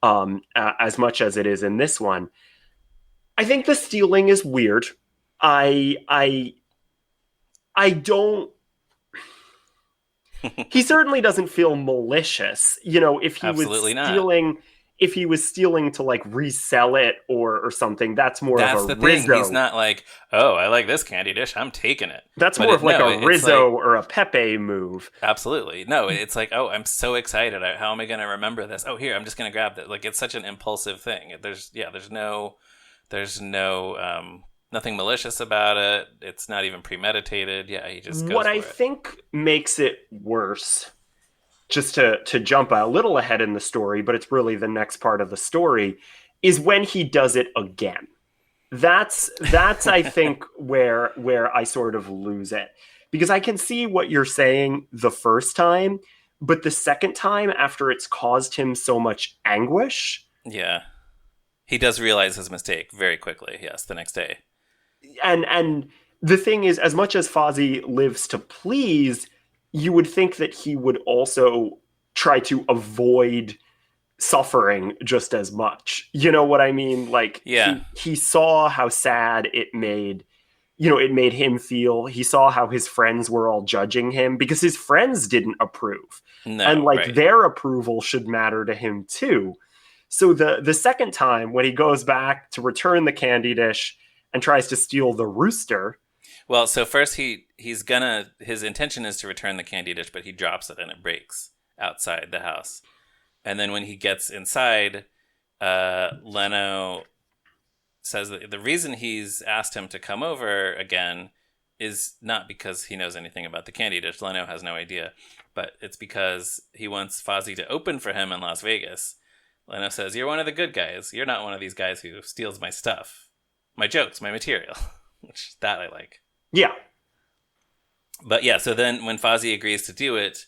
Speaker 2: as much as it is in this one. I think the stealing is weird. I I I don't. He certainly doesn't feel malicious. You know,
Speaker 1: absolutely not.
Speaker 2: if he was stealing to like resell it or something, that's more of a
Speaker 1: That's the thing. He's
Speaker 2: Rizzo.
Speaker 1: not like, oh, I like this candy dish, I'm taking it.
Speaker 2: That's
Speaker 1: But
Speaker 2: more of like a
Speaker 1: it's
Speaker 2: Rizzo
Speaker 1: like,
Speaker 2: or a Pepe move.
Speaker 1: absolutely. No, it's like, oh, I'm so excited. How am I going to remember this? Oh, here, I'm just going to grab that. Like, it's such an impulsive thing. There's nothing malicious about it. It's not even premeditated. Yeah, he just
Speaker 2: What
Speaker 1: goes
Speaker 2: I
Speaker 1: for it.
Speaker 2: think makes it worse, just to jump a little ahead in the story, but it's really the next part of the story, is when he does it again. That's I think where I sort of lose it. Because I can see what you're saying the first time, but the second time after it's caused him so much anguish,
Speaker 1: Yeah. He does realize his mistake very quickly. Yes, the next day.
Speaker 2: and the thing is, as much as Fozzie lives to please, you would think that he would also try to avoid suffering just as much. You know what I mean? Like
Speaker 1: Yeah.
Speaker 2: he saw how sad it made, it made him feel. He saw how his friends were all judging him because his friends didn't approve. And
Speaker 1: No,
Speaker 2: like
Speaker 1: right.
Speaker 2: their approval should matter to him too. So the second time when he goes back to return the candy dish and tries to steal the rooster,
Speaker 1: Well, so first his intention is to return the candy dish, but he drops it and it breaks outside the house. And then when he gets inside, Leno says that the reason he's asked him to come over again is not because he knows anything about the candy dish. Leno has no idea, but it's because he wants Fozzie to open for him in Las Vegas. Leno says, "You're one of the good guys. You're not one of these guys who steals my stuff, my jokes, my material," which that I like.
Speaker 2: yeah,
Speaker 1: But yeah, so then when Fozzie agrees to do it,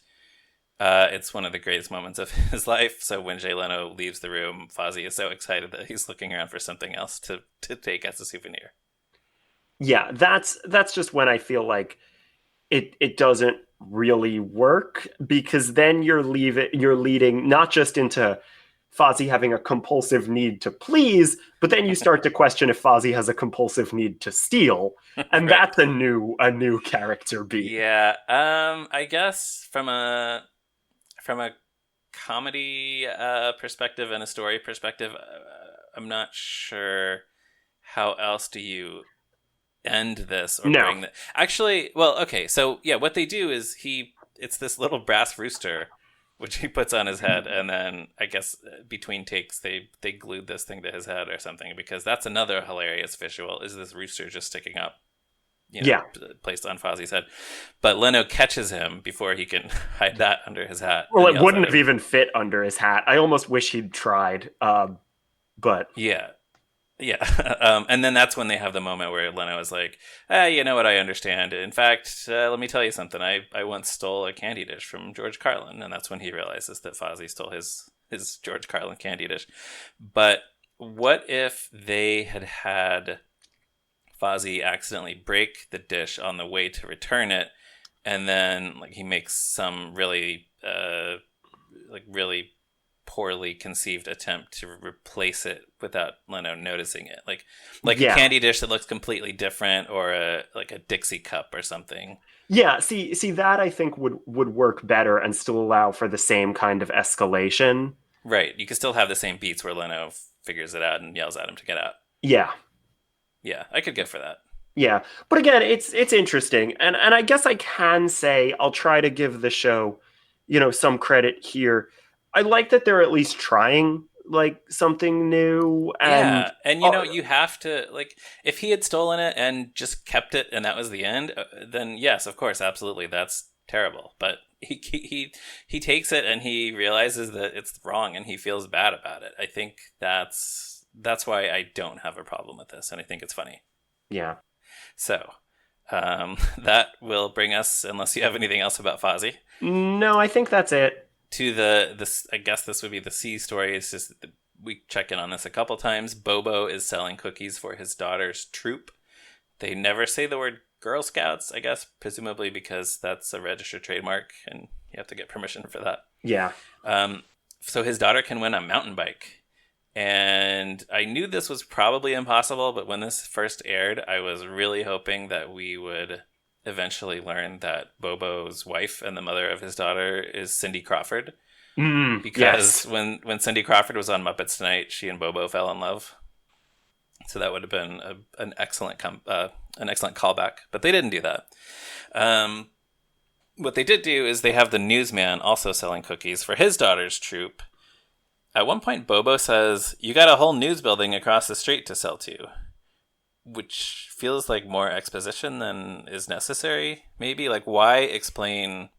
Speaker 1: it's one of the greatest moments of his life. So when Jay Leno leaves the room, Fozzie is so excited that he's looking around for something else to take as a souvenir.
Speaker 2: yeah, that's just when I feel like it doesn't really work because then you're leading not just into Fozzie having a compulsive need to please, but then you start to question if Fozzie has a compulsive need to steal, and
Speaker 1: Right.
Speaker 2: that's a new character beat.
Speaker 1: Yeah. I guess from a comedy perspective and a story perspective, I'm not sure how else do you end this or
Speaker 2: No,
Speaker 1: bring that. Actually, well, okay. So yeah, what they do is it's this little brass rooster which he puts on his head, and then I guess between takes they glued this thing to his head or something, because that's another hilarious visual, is this rooster just sticking up,
Speaker 2: yeah.
Speaker 1: placed on Fozzie's head. But Leno catches him before he can hide that under his hat
Speaker 2: Well,
Speaker 1: and
Speaker 2: it
Speaker 1: yells
Speaker 2: wouldn't
Speaker 1: at
Speaker 2: have
Speaker 1: him.
Speaker 2: even fit under his hat. I almost wish he'd tried, but
Speaker 1: Yeah. Yeah. And then that's when they have the moment where Leno is like, you know what, I understand. In fact, let me tell you something. I once stole a candy dish from George Carlin. And that's when he realizes that Fozzie stole his George Carlin candy dish. But what if they had Fozzie accidentally break the dish on the way to return it, and then like he makes some really poorly conceived attempt to replace it without Leno noticing it, like a
Speaker 2: yeah.
Speaker 1: candy dish that looks completely different, or a Dixie cup or something.
Speaker 2: Yeah, see that I think would work better and still allow for the same kind of escalation.
Speaker 1: Right, you can still have the same beats where Leno figures it out and yells at him to get out.
Speaker 2: Yeah.
Speaker 1: Yeah, I could go for that.
Speaker 2: Yeah. But again, it's interesting. And I guess I can say I'll try to give the show, some credit here. I like that they're at least trying like something new and
Speaker 1: Yeah, and
Speaker 2: uh,
Speaker 1: you have to, like, if he had stolen it and just kept it and that was the end, then yes, of course, absolutely, that's terrible. But he takes it and he realizes that it's wrong and he feels bad about it. I think that's why I don't have a problem with this, and I think it's funny.
Speaker 2: yeah.
Speaker 1: So that will bring us, unless you have anything else about Fozzie,
Speaker 2: No, I think that's it.
Speaker 1: to this. I guess this would be the C story. It's just we check in on this a couple times. Bobo is selling cookies for his daughter's troop. They never say the word Girl Scouts, I guess, presumably because that's a registered trademark and you have to get permission for that.
Speaker 2: Yeah.
Speaker 1: So his daughter can win a mountain bike. And I knew this was probably impossible, but when this first aired, I was really hoping that we would eventually learn that Bobo's wife and the mother of his daughter is Cindy Crawford. Because
Speaker 2: yes.
Speaker 1: when Cindy Crawford was on Muppets Tonight, she and Bobo fell in love. So that would have been an excellent callback, but they didn't do that. What they did do is they have the newsman also selling cookies for his daughter's troop. At one point, Bobo says, "You got a whole news building across the street to sell to," which feels like more exposition than is necessary. Maybe, like, why explain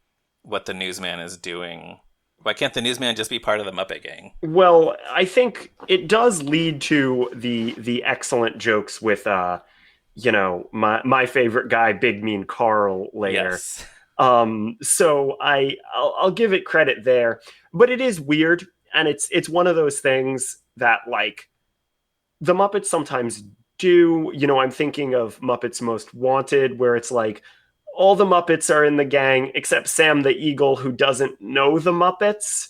Speaker 1: what the newsman is doing? Why can't the newsman just be part of the Muppet gang?
Speaker 2: Well, I think it does lead to the excellent jokes with, my favorite guy, Big Mean Carl, later.
Speaker 1: Yes.
Speaker 2: So I'll give it credit there, but it is weird. And it's one of those things that, like, the Muppets sometimes do. I'm thinking of Muppets Most Wanted, where it's like all the Muppets are in the gang except Sam the Eagle, who doesn't know the Muppets.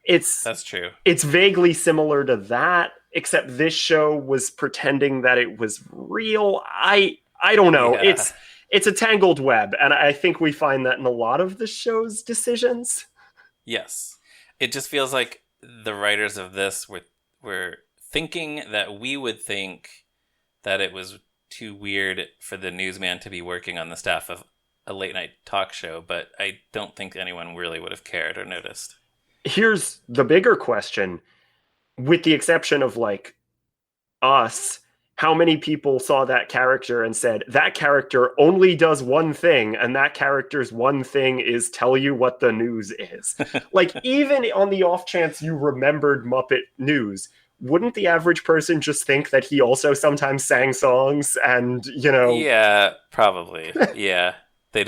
Speaker 1: That's true.
Speaker 2: It's vaguely similar to that, except this show was pretending that it was real. I don't know.
Speaker 1: Yeah.
Speaker 2: It's a tangled web, and I think we find that in a lot of the show's decisions.
Speaker 1: Yes. It just feels like the writers of this were thinking that we would think that it was too weird for the newsman to be working on the staff of a late night talk show, but I don't think anyone really would have cared or noticed.
Speaker 2: Here's the bigger question. With the exception of, like, us, how many people saw that character and said, that character only does one thing, and that character's one thing is tell you what the news is? Like, even on the off chance you remembered Muppet news, wouldn't the average person just think that he also sometimes sang songs and,
Speaker 1: Yeah, probably. Yeah. They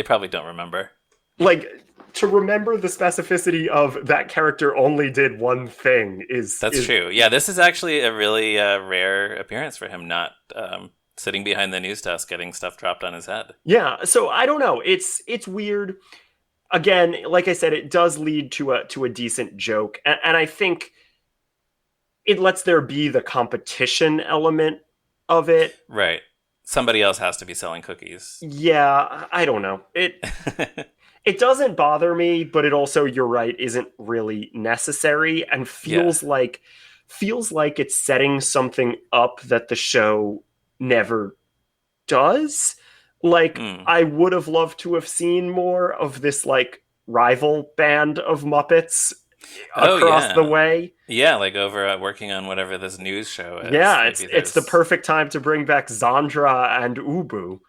Speaker 1: probably don't remember.
Speaker 2: Like, to remember the specificity of that character only did one thing is
Speaker 1: true. Yeah, this is actually a really rare appearance for him, not sitting behind the news desk getting stuff dropped on his head.
Speaker 2: Yeah, so I don't know. It's weird. Again, like I said, it does lead to a decent joke, and I think it lets there be the competition element of it.
Speaker 1: Right. Somebody else has to be selling cookies.
Speaker 2: Yeah, I don't know. It doesn't bother me, but it also, you're right, isn't really necessary, and feels like it's setting something up that the show never does. Like, I would have loved to have seen more of this, like, rival band of Muppets across the way.
Speaker 1: Yeah, like over working on whatever this news show is.
Speaker 2: Yeah, it's the perfect time to bring back Zandra and Ubu.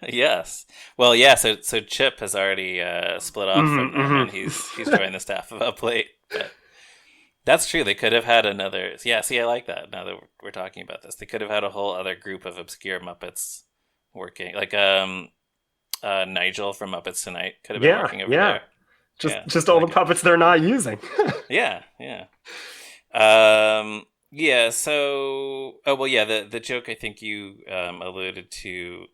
Speaker 1: Yes. Well, yeah, so Chip has already split off from them, and he's joined the staff of Up Late. But that's true. They could have had another... Yeah, see, I like that now that we're talking about this. They could have had a whole other group of obscure Muppets working. Like Nigel from Muppets Tonight could have been working over there.
Speaker 2: Just all the puppets they're not using.
Speaker 1: Yeah. Yeah, so... Oh, well, yeah, the joke I think you alluded to...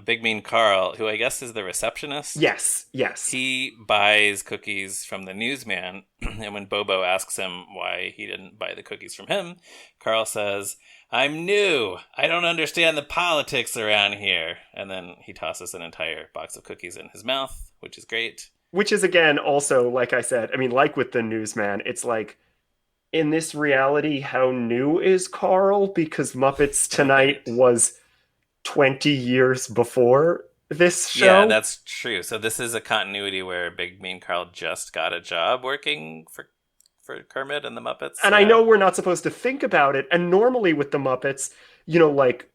Speaker 1: Big Mean Carl, who I guess is the receptionist.
Speaker 2: Yes.
Speaker 1: He buys cookies from the newsman, and when Bobo asks him why he didn't buy the cookies from him, Carl says, "I'm new. I don't understand the politics around here." And then he tosses an entire box of cookies in his mouth, which is great.
Speaker 2: Which is, again, also, like I said, I mean, like with the newsman, it's like, in this reality, how new is Carl? Because Muppets Tonight was 20 years before this show.
Speaker 1: Yeah, that's true. So this is a continuity where Big Mean Carl just got a job working for Kermit and the Muppets.
Speaker 2: And I know we're not supposed to think about it. And normally with the Muppets, like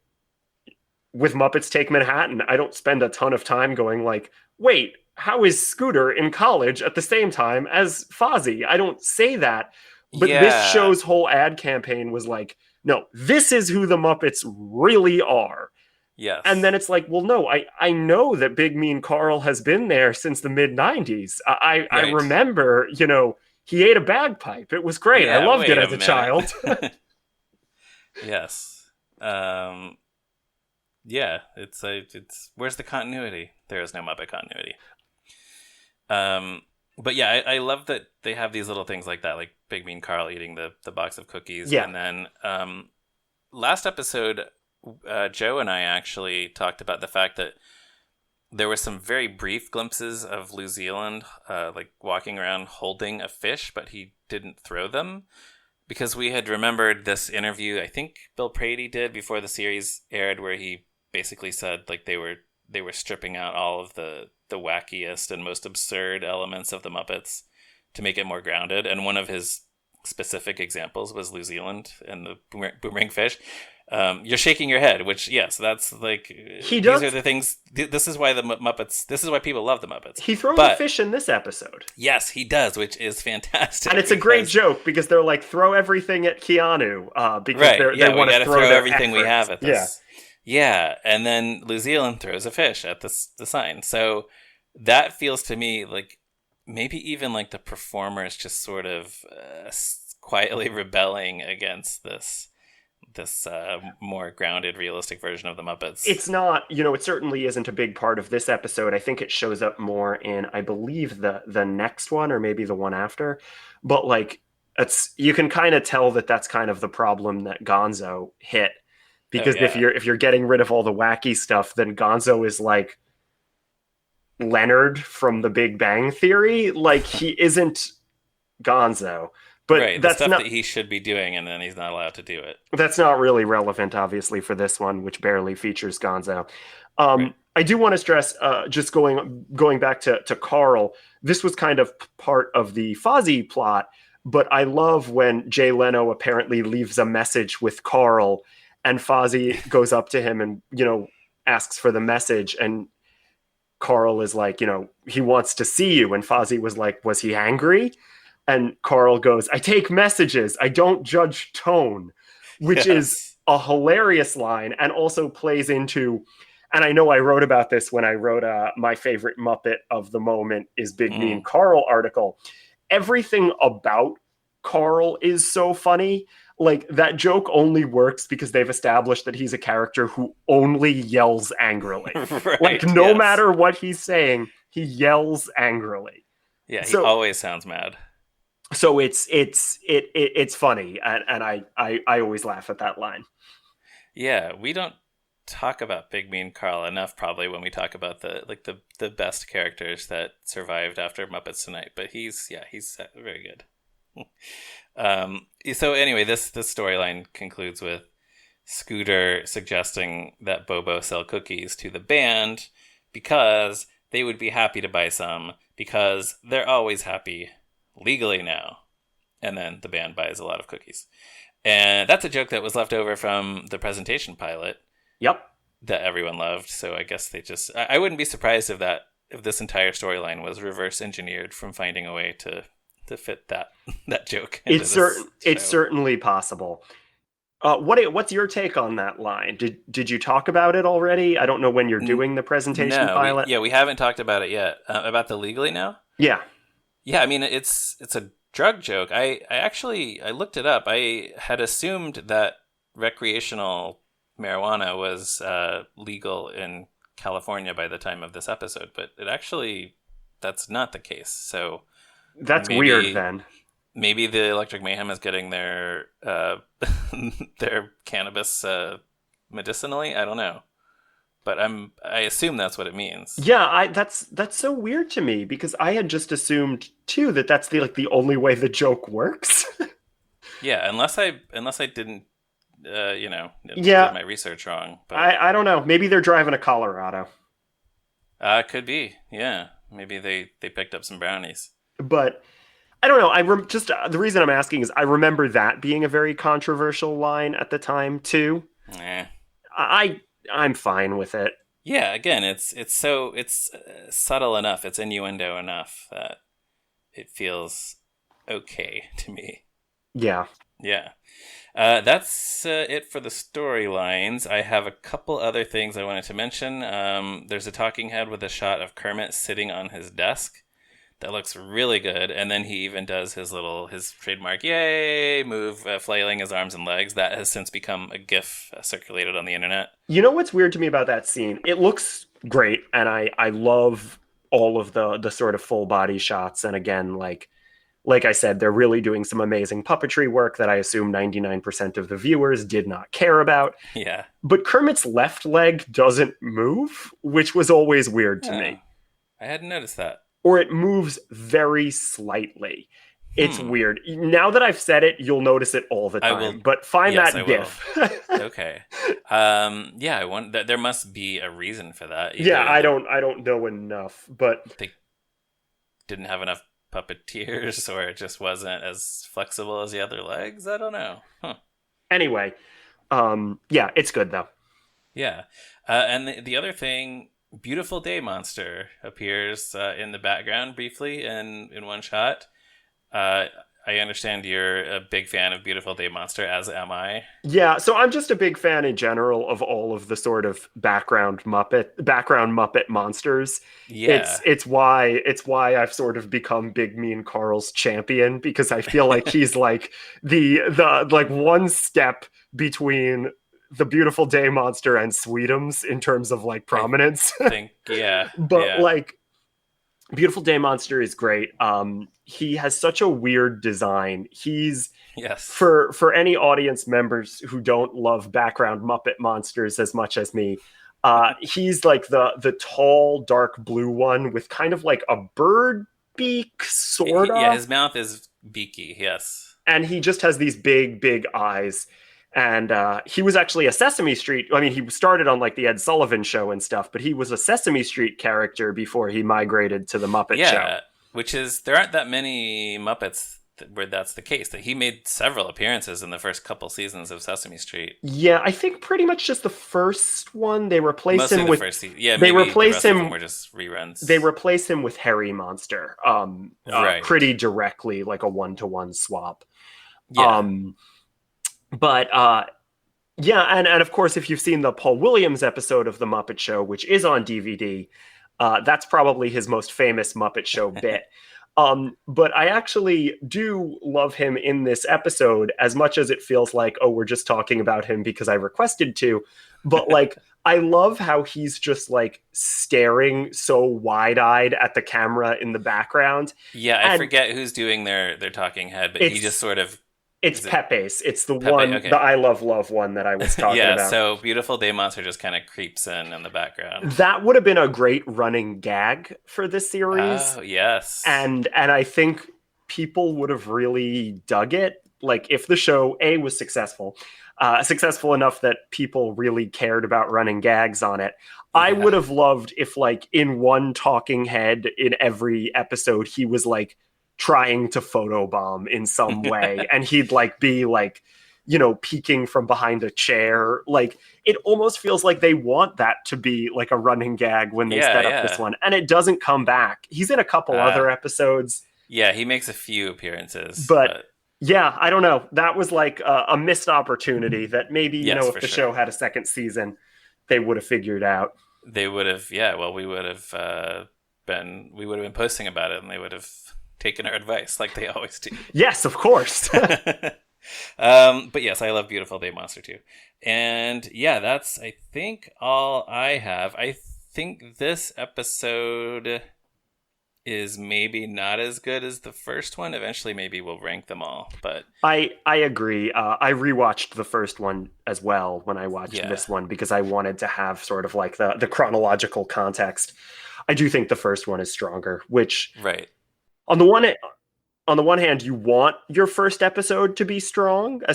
Speaker 2: with Muppets Take Manhattan, I don't spend a ton of time going like, wait, how is Scooter in college at the same time as Fozzie? I don't say that. But this show's whole ad campaign was like, no, this is who the Muppets really are.
Speaker 1: Yes.
Speaker 2: And then it's like, well, no, I know that Big Mean Carl has been there since the mid-90s. I remember, he ate a bagpipe. It was great. I
Speaker 1: Yeah,
Speaker 2: loved
Speaker 1: wait
Speaker 2: it
Speaker 1: a
Speaker 2: as a child.
Speaker 1: minute. Yes. Yeah, it's where's the continuity? There is no Muppet continuity. But yeah, I love that they have these little things like that, like Big Mean Carl eating the box of cookies.
Speaker 2: Yeah.
Speaker 1: And then last episode, Joe and I actually talked about the fact that there were some very brief glimpses of New Zealand, like walking around holding a fish, but he didn't throw them. Because we had remembered this interview, I think Bill Prady did before the series aired, where he basically said like they were stripping out all of the wackiest and most absurd elements of the Muppets to make it more grounded. And one of his specific examples was New Zealand and the boomerang fish. You're shaking your head, which, yes, that's like, these are the things, this is why the Muppets, this is why people love the Muppets.
Speaker 2: He throws a fish in this episode.
Speaker 1: Yes, he does, which is fantastic.
Speaker 2: And it's a great joke because they're like, throw everything at Keanu, because they want to throw
Speaker 1: everything we have at this. Yeah, and then New Zealand throws a fish at the sign. So that feels to me like maybe even like the performers just sort of quietly rebelling against this more grounded, realistic version of the Muppets.
Speaker 2: It's not, it certainly isn't a big part of this episode. I think it shows up more in, I believe, the next one or maybe the one after. But like, you can kind of tell that that's kind of the problem that Gonzo hit. Because if you're getting rid of all the wacky stuff, then Gonzo is like Leonard from The Big Bang Theory. Like, he isn't Gonzo. But
Speaker 1: right, that's the stuff that he should be doing, and then he's not allowed to do it.
Speaker 2: That's not really relevant, obviously, for this one, which barely features Gonzo. Right. I do want to stress, just going back to Carl, this was kind of part of the Fozzie plot, but I love when Jay Leno apparently leaves a message with Carl, and Fozzie goes up to him and, asks for the message, and Carl is like, he wants to see you, and Fozzie was like, was he angry? And Carl goes, I take messages. I don't judge tone, which is a hilarious line and also plays into, and I know I wrote about this when I wrote my favorite Muppet of the moment is Big Mean Carl article. Everything about Carl is so funny. Like, that joke only works because they've established that he's a character who only yells angrily.
Speaker 1: Right,
Speaker 2: like, no matter what he's saying, he yells angrily.
Speaker 1: Yeah, he always sounds mad.
Speaker 2: So it's funny, and I always laugh at that line.
Speaker 1: Yeah, we don't talk about Big Mean Carl enough probably when we talk about the best characters that survived after Muppets Tonight, but he's very good. So anyway, this storyline concludes with Scooter suggesting that Bobo sell cookies to the band because they would be happy to buy some because they're always happy legally now. And then the band buys a lot of cookies. And that's a joke that was left over from the presentation pilot.
Speaker 2: Yep. That
Speaker 1: everyone loved. So I guess they just, I wouldn't be surprised if this entire storyline was reverse engineered from finding a way to fit that joke.
Speaker 2: It's certainly possible. What's your take on that line? Did you talk about it already? I don't know when you're doing the presentation pilot.
Speaker 1: We haven't talked about it yet. About the legally now?
Speaker 2: Yeah.
Speaker 1: Yeah, I mean, it's a drug joke. I looked it up. I had assumed that recreational marijuana was legal in California by the time of this episode, but that's not the case. So
Speaker 2: that's weird then.
Speaker 1: Maybe the Electric Mayhem is getting their their cannabis medicinally. I don't know. But I assume that's what it means.
Speaker 2: Yeah, that's so weird to me because I had just assumed too that that's the only way the joke works.
Speaker 1: Yeah, unless I didn't did my research wrong. But
Speaker 2: I don't know. Maybe they're driving to Colorado.
Speaker 1: Could be. Yeah, maybe they picked up some brownies.
Speaker 2: But I don't know. The reason I'm asking is I remember that being a very controversial line at the time too. I'm fine with it.
Speaker 1: Yeah, again, it's subtle enough, it's innuendo enough that it feels okay to me.
Speaker 2: Yeah.
Speaker 1: Yeah. That's it for the storylines. I have a couple other things I wanted to mention. There's a talking head with a shot of Kermit sitting on his desk. that looks really good. And then he even does his trademark yay move, flailing his arms and legs. That has since become a GIF circulated on the internet.
Speaker 2: You know what's weird to me about that scene? It looks great, and I love all of the sort of full body shots. And again, like I said, they're really doing some amazing puppetry work that I assume 99% of the viewers did not care about.
Speaker 1: Yeah.
Speaker 2: But Kermit's left leg doesn't move, which was always weird to me.
Speaker 1: I hadn't noticed that.
Speaker 2: Or it moves very slightly. It's
Speaker 1: Hmm.
Speaker 2: weird. Now that I've said it, you'll notice it all the
Speaker 1: I
Speaker 2: time.
Speaker 1: will-
Speaker 2: But find
Speaker 1: yes,
Speaker 2: that
Speaker 1: I
Speaker 2: GIF.
Speaker 1: Okay. Yeah, I want that. There must be a reason for that.
Speaker 2: Yeah, I
Speaker 1: Either
Speaker 2: don't know enough, but
Speaker 1: they didn't have enough puppeteers, or it just wasn't as flexible as the other legs. I don't know. Huh.
Speaker 2: anyway, yeah, it's good though.
Speaker 1: Yeah. And the other thing, Beautiful Day Monster appears in the background briefly in one shot. I understand you're a big fan of Beautiful Day Monster, as am I.
Speaker 2: Yeah, so I'm just a big fan in general of all of the sort of background Muppet monsters.
Speaker 1: Yeah.
Speaker 2: It's why I've sort of become Big Mean Carl's champion, because I feel like he's like the like one step between the Beautiful Day Monster and Sweetums in terms of like prominence.
Speaker 1: I think, yeah.
Speaker 2: But
Speaker 1: yeah.
Speaker 2: like Beautiful Day Monster is great. He has such a weird design. He's
Speaker 1: Yes.
Speaker 2: for any audience members who don't love background Muppet monsters as much as me. He's like the tall, dark blue one with kind of like a bird beak, sort of.
Speaker 1: Yeah, his mouth is beaky, yes.
Speaker 2: And he just has these big, big eyes. And he was actually a Sesame Street. I mean, he started on like the Ed Sullivan Show and stuff, but he was a Sesame Street character before he migrated to the Muppet Show.
Speaker 1: Yeah, which is, there aren't that many Muppets where that's the case. That he made several appearances in the first couple seasons of Sesame Street.
Speaker 2: Yeah, I think pretty much just the first one. They replaced
Speaker 1: Mostly
Speaker 2: him
Speaker 1: the
Speaker 2: with.
Speaker 1: first season. Yeah,
Speaker 2: They
Speaker 1: maybe
Speaker 2: replace
Speaker 1: the rest of
Speaker 2: him-
Speaker 1: them were just reruns.
Speaker 2: They replace him with Harry Monster,
Speaker 1: Right.
Speaker 2: pretty directly, like a 1-to-1 swap.
Speaker 1: Yeah.
Speaker 2: But yeah, and of course, if you've seen the Paul Williams episode of The Muppet Show, which is on DVD, that's probably his most famous Muppet Show bit. But I actually do love him in this episode, as much as it feels like, oh, we're just talking about him because I requested to. But like, I love how he's just like staring so wide-eyed at the camera in the background.
Speaker 1: Yeah, I
Speaker 2: And
Speaker 1: forget who's doing their talking head, but he
Speaker 2: it's-
Speaker 1: just sort of...
Speaker 2: It's
Speaker 1: Is it-
Speaker 2: Pepe's. It's the
Speaker 1: Pepe,
Speaker 2: one,
Speaker 1: okay.
Speaker 2: the I Love Love one that I was talking
Speaker 1: yeah,
Speaker 2: about.
Speaker 1: so Beautiful Day Monster just kind of creeps in the background.
Speaker 2: That would have been a great running gag for this series.
Speaker 1: Oh, yes.
Speaker 2: And I think people would have really dug it. Like if the show was successful enough that people really cared about running gags on it. I would have loved if like in one talking head in every episode he was like trying to photobomb in some way, and he'd like be like, you know, peeking from behind a chair. Like it almost feels like they want that to be like a running gag when they set up this one, and it doesn't come back. He's in a couple other episodes.
Speaker 1: Yeah, he makes a few appearances,
Speaker 2: but yeah, I don't know. That was like a missed opportunity that maybe, you know, if the show had a second season, they would have figured out.
Speaker 1: They would have, yeah. Well, we would have been posting about it, and they would have taken our advice like they always do.
Speaker 2: Yes, of course.
Speaker 1: But yes, I love Beautiful Day Monster too. And yeah, that's, I think, all I have. I think this episode is maybe not as good as the first one. Eventually, maybe we'll rank them all. But
Speaker 2: I agree. I rewatched the first one as well when I watched this one, because I wanted to have sort of like the chronological context. I do think the first one is stronger, which
Speaker 1: right.
Speaker 2: On the one hand, you want your first episode to be as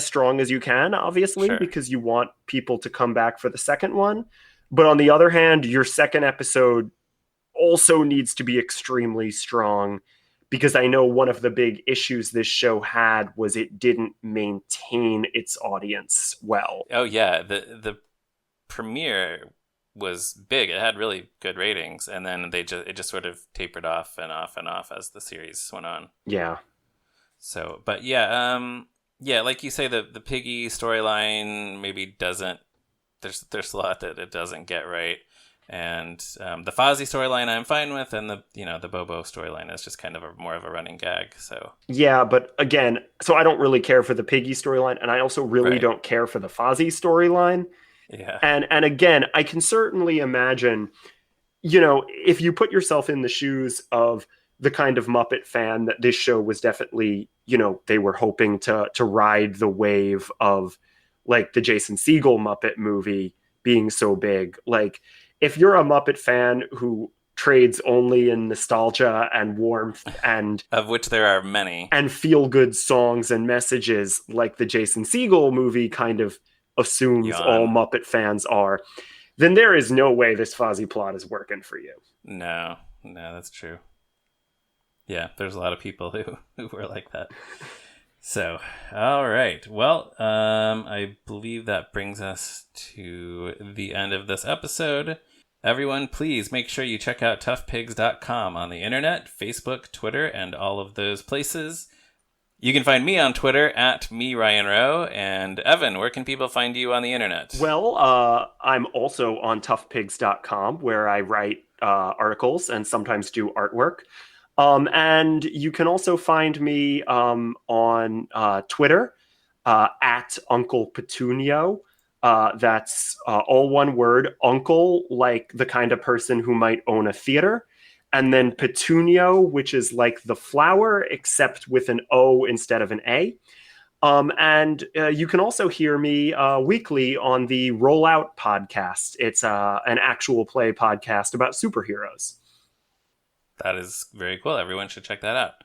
Speaker 2: strong as you can, obviously, because you want people to come back for the second one. But on the other hand, your second episode also needs to be extremely strong, because I know one of the big issues this show had was it didn't maintain its audience well.
Speaker 1: Oh yeah, the premiere was big. It had really good ratings, and then it just sort of tapered off and off as the series went on.
Speaker 2: Yeah.
Speaker 1: So, but yeah, like you say, the Piggy storyline maybe doesn't. There's a lot that it doesn't get right. And the Fozzie storyline I'm fine with, and the Bobo storyline is just kind of more of a running gag. So
Speaker 2: yeah, but again, so I don't really care for the Piggy storyline, and I also really don't care for the Fozzie storyline.
Speaker 1: Yeah,
Speaker 2: and again, I can certainly imagine, if you put yourself in the shoes of the kind of Muppet fan that this show was definitely, they were hoping to ride the wave of, like, the Jason Segel Muppet movie being so big. Like, if you're a Muppet fan who trades only in nostalgia and warmth and
Speaker 1: of which there are many,
Speaker 2: and feel good songs and messages, like the Jason Segel movie kind of assumes all Muppet fans are, then there is no way this Fozzie plot is working for you.
Speaker 1: No, that's true. Yeah, there's a lot of people who were like that. So, all right. Well, I believe that brings us to the end of this episode. Everyone, please make sure you check out toughpigs.com on the internet, Facebook, Twitter, and all of those places. You can find me on Twitter at Ryan Roe. And Evan, where can people find you on the internet?
Speaker 2: Well, I'm also on toughpigs.com, where I write articles and sometimes do artwork. And you can also find me on Twitter at Uncle Petunio. That's all one word, uncle, like the kind of person who might own a theater. And then Petunio, which is like the flower, except with an O instead of an A. And you can also hear me weekly on the Rollout podcast. It's an actual play podcast about superheroes.
Speaker 1: That is very cool. Everyone should check that out.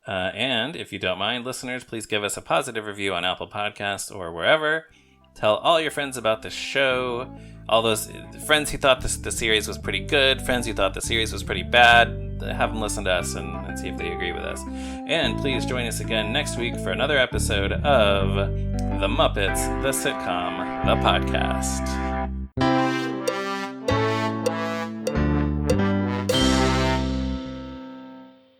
Speaker 1: And if you don't mind, listeners, please give us a positive review on Apple Podcasts or wherever. Tell all your friends about the show. All those friends who thought the series was pretty good, friends who thought the series was pretty bad, have them listen to us and see if they agree with us. And please join us again next week for another episode of The Muppets, the Sitcom, the podcast.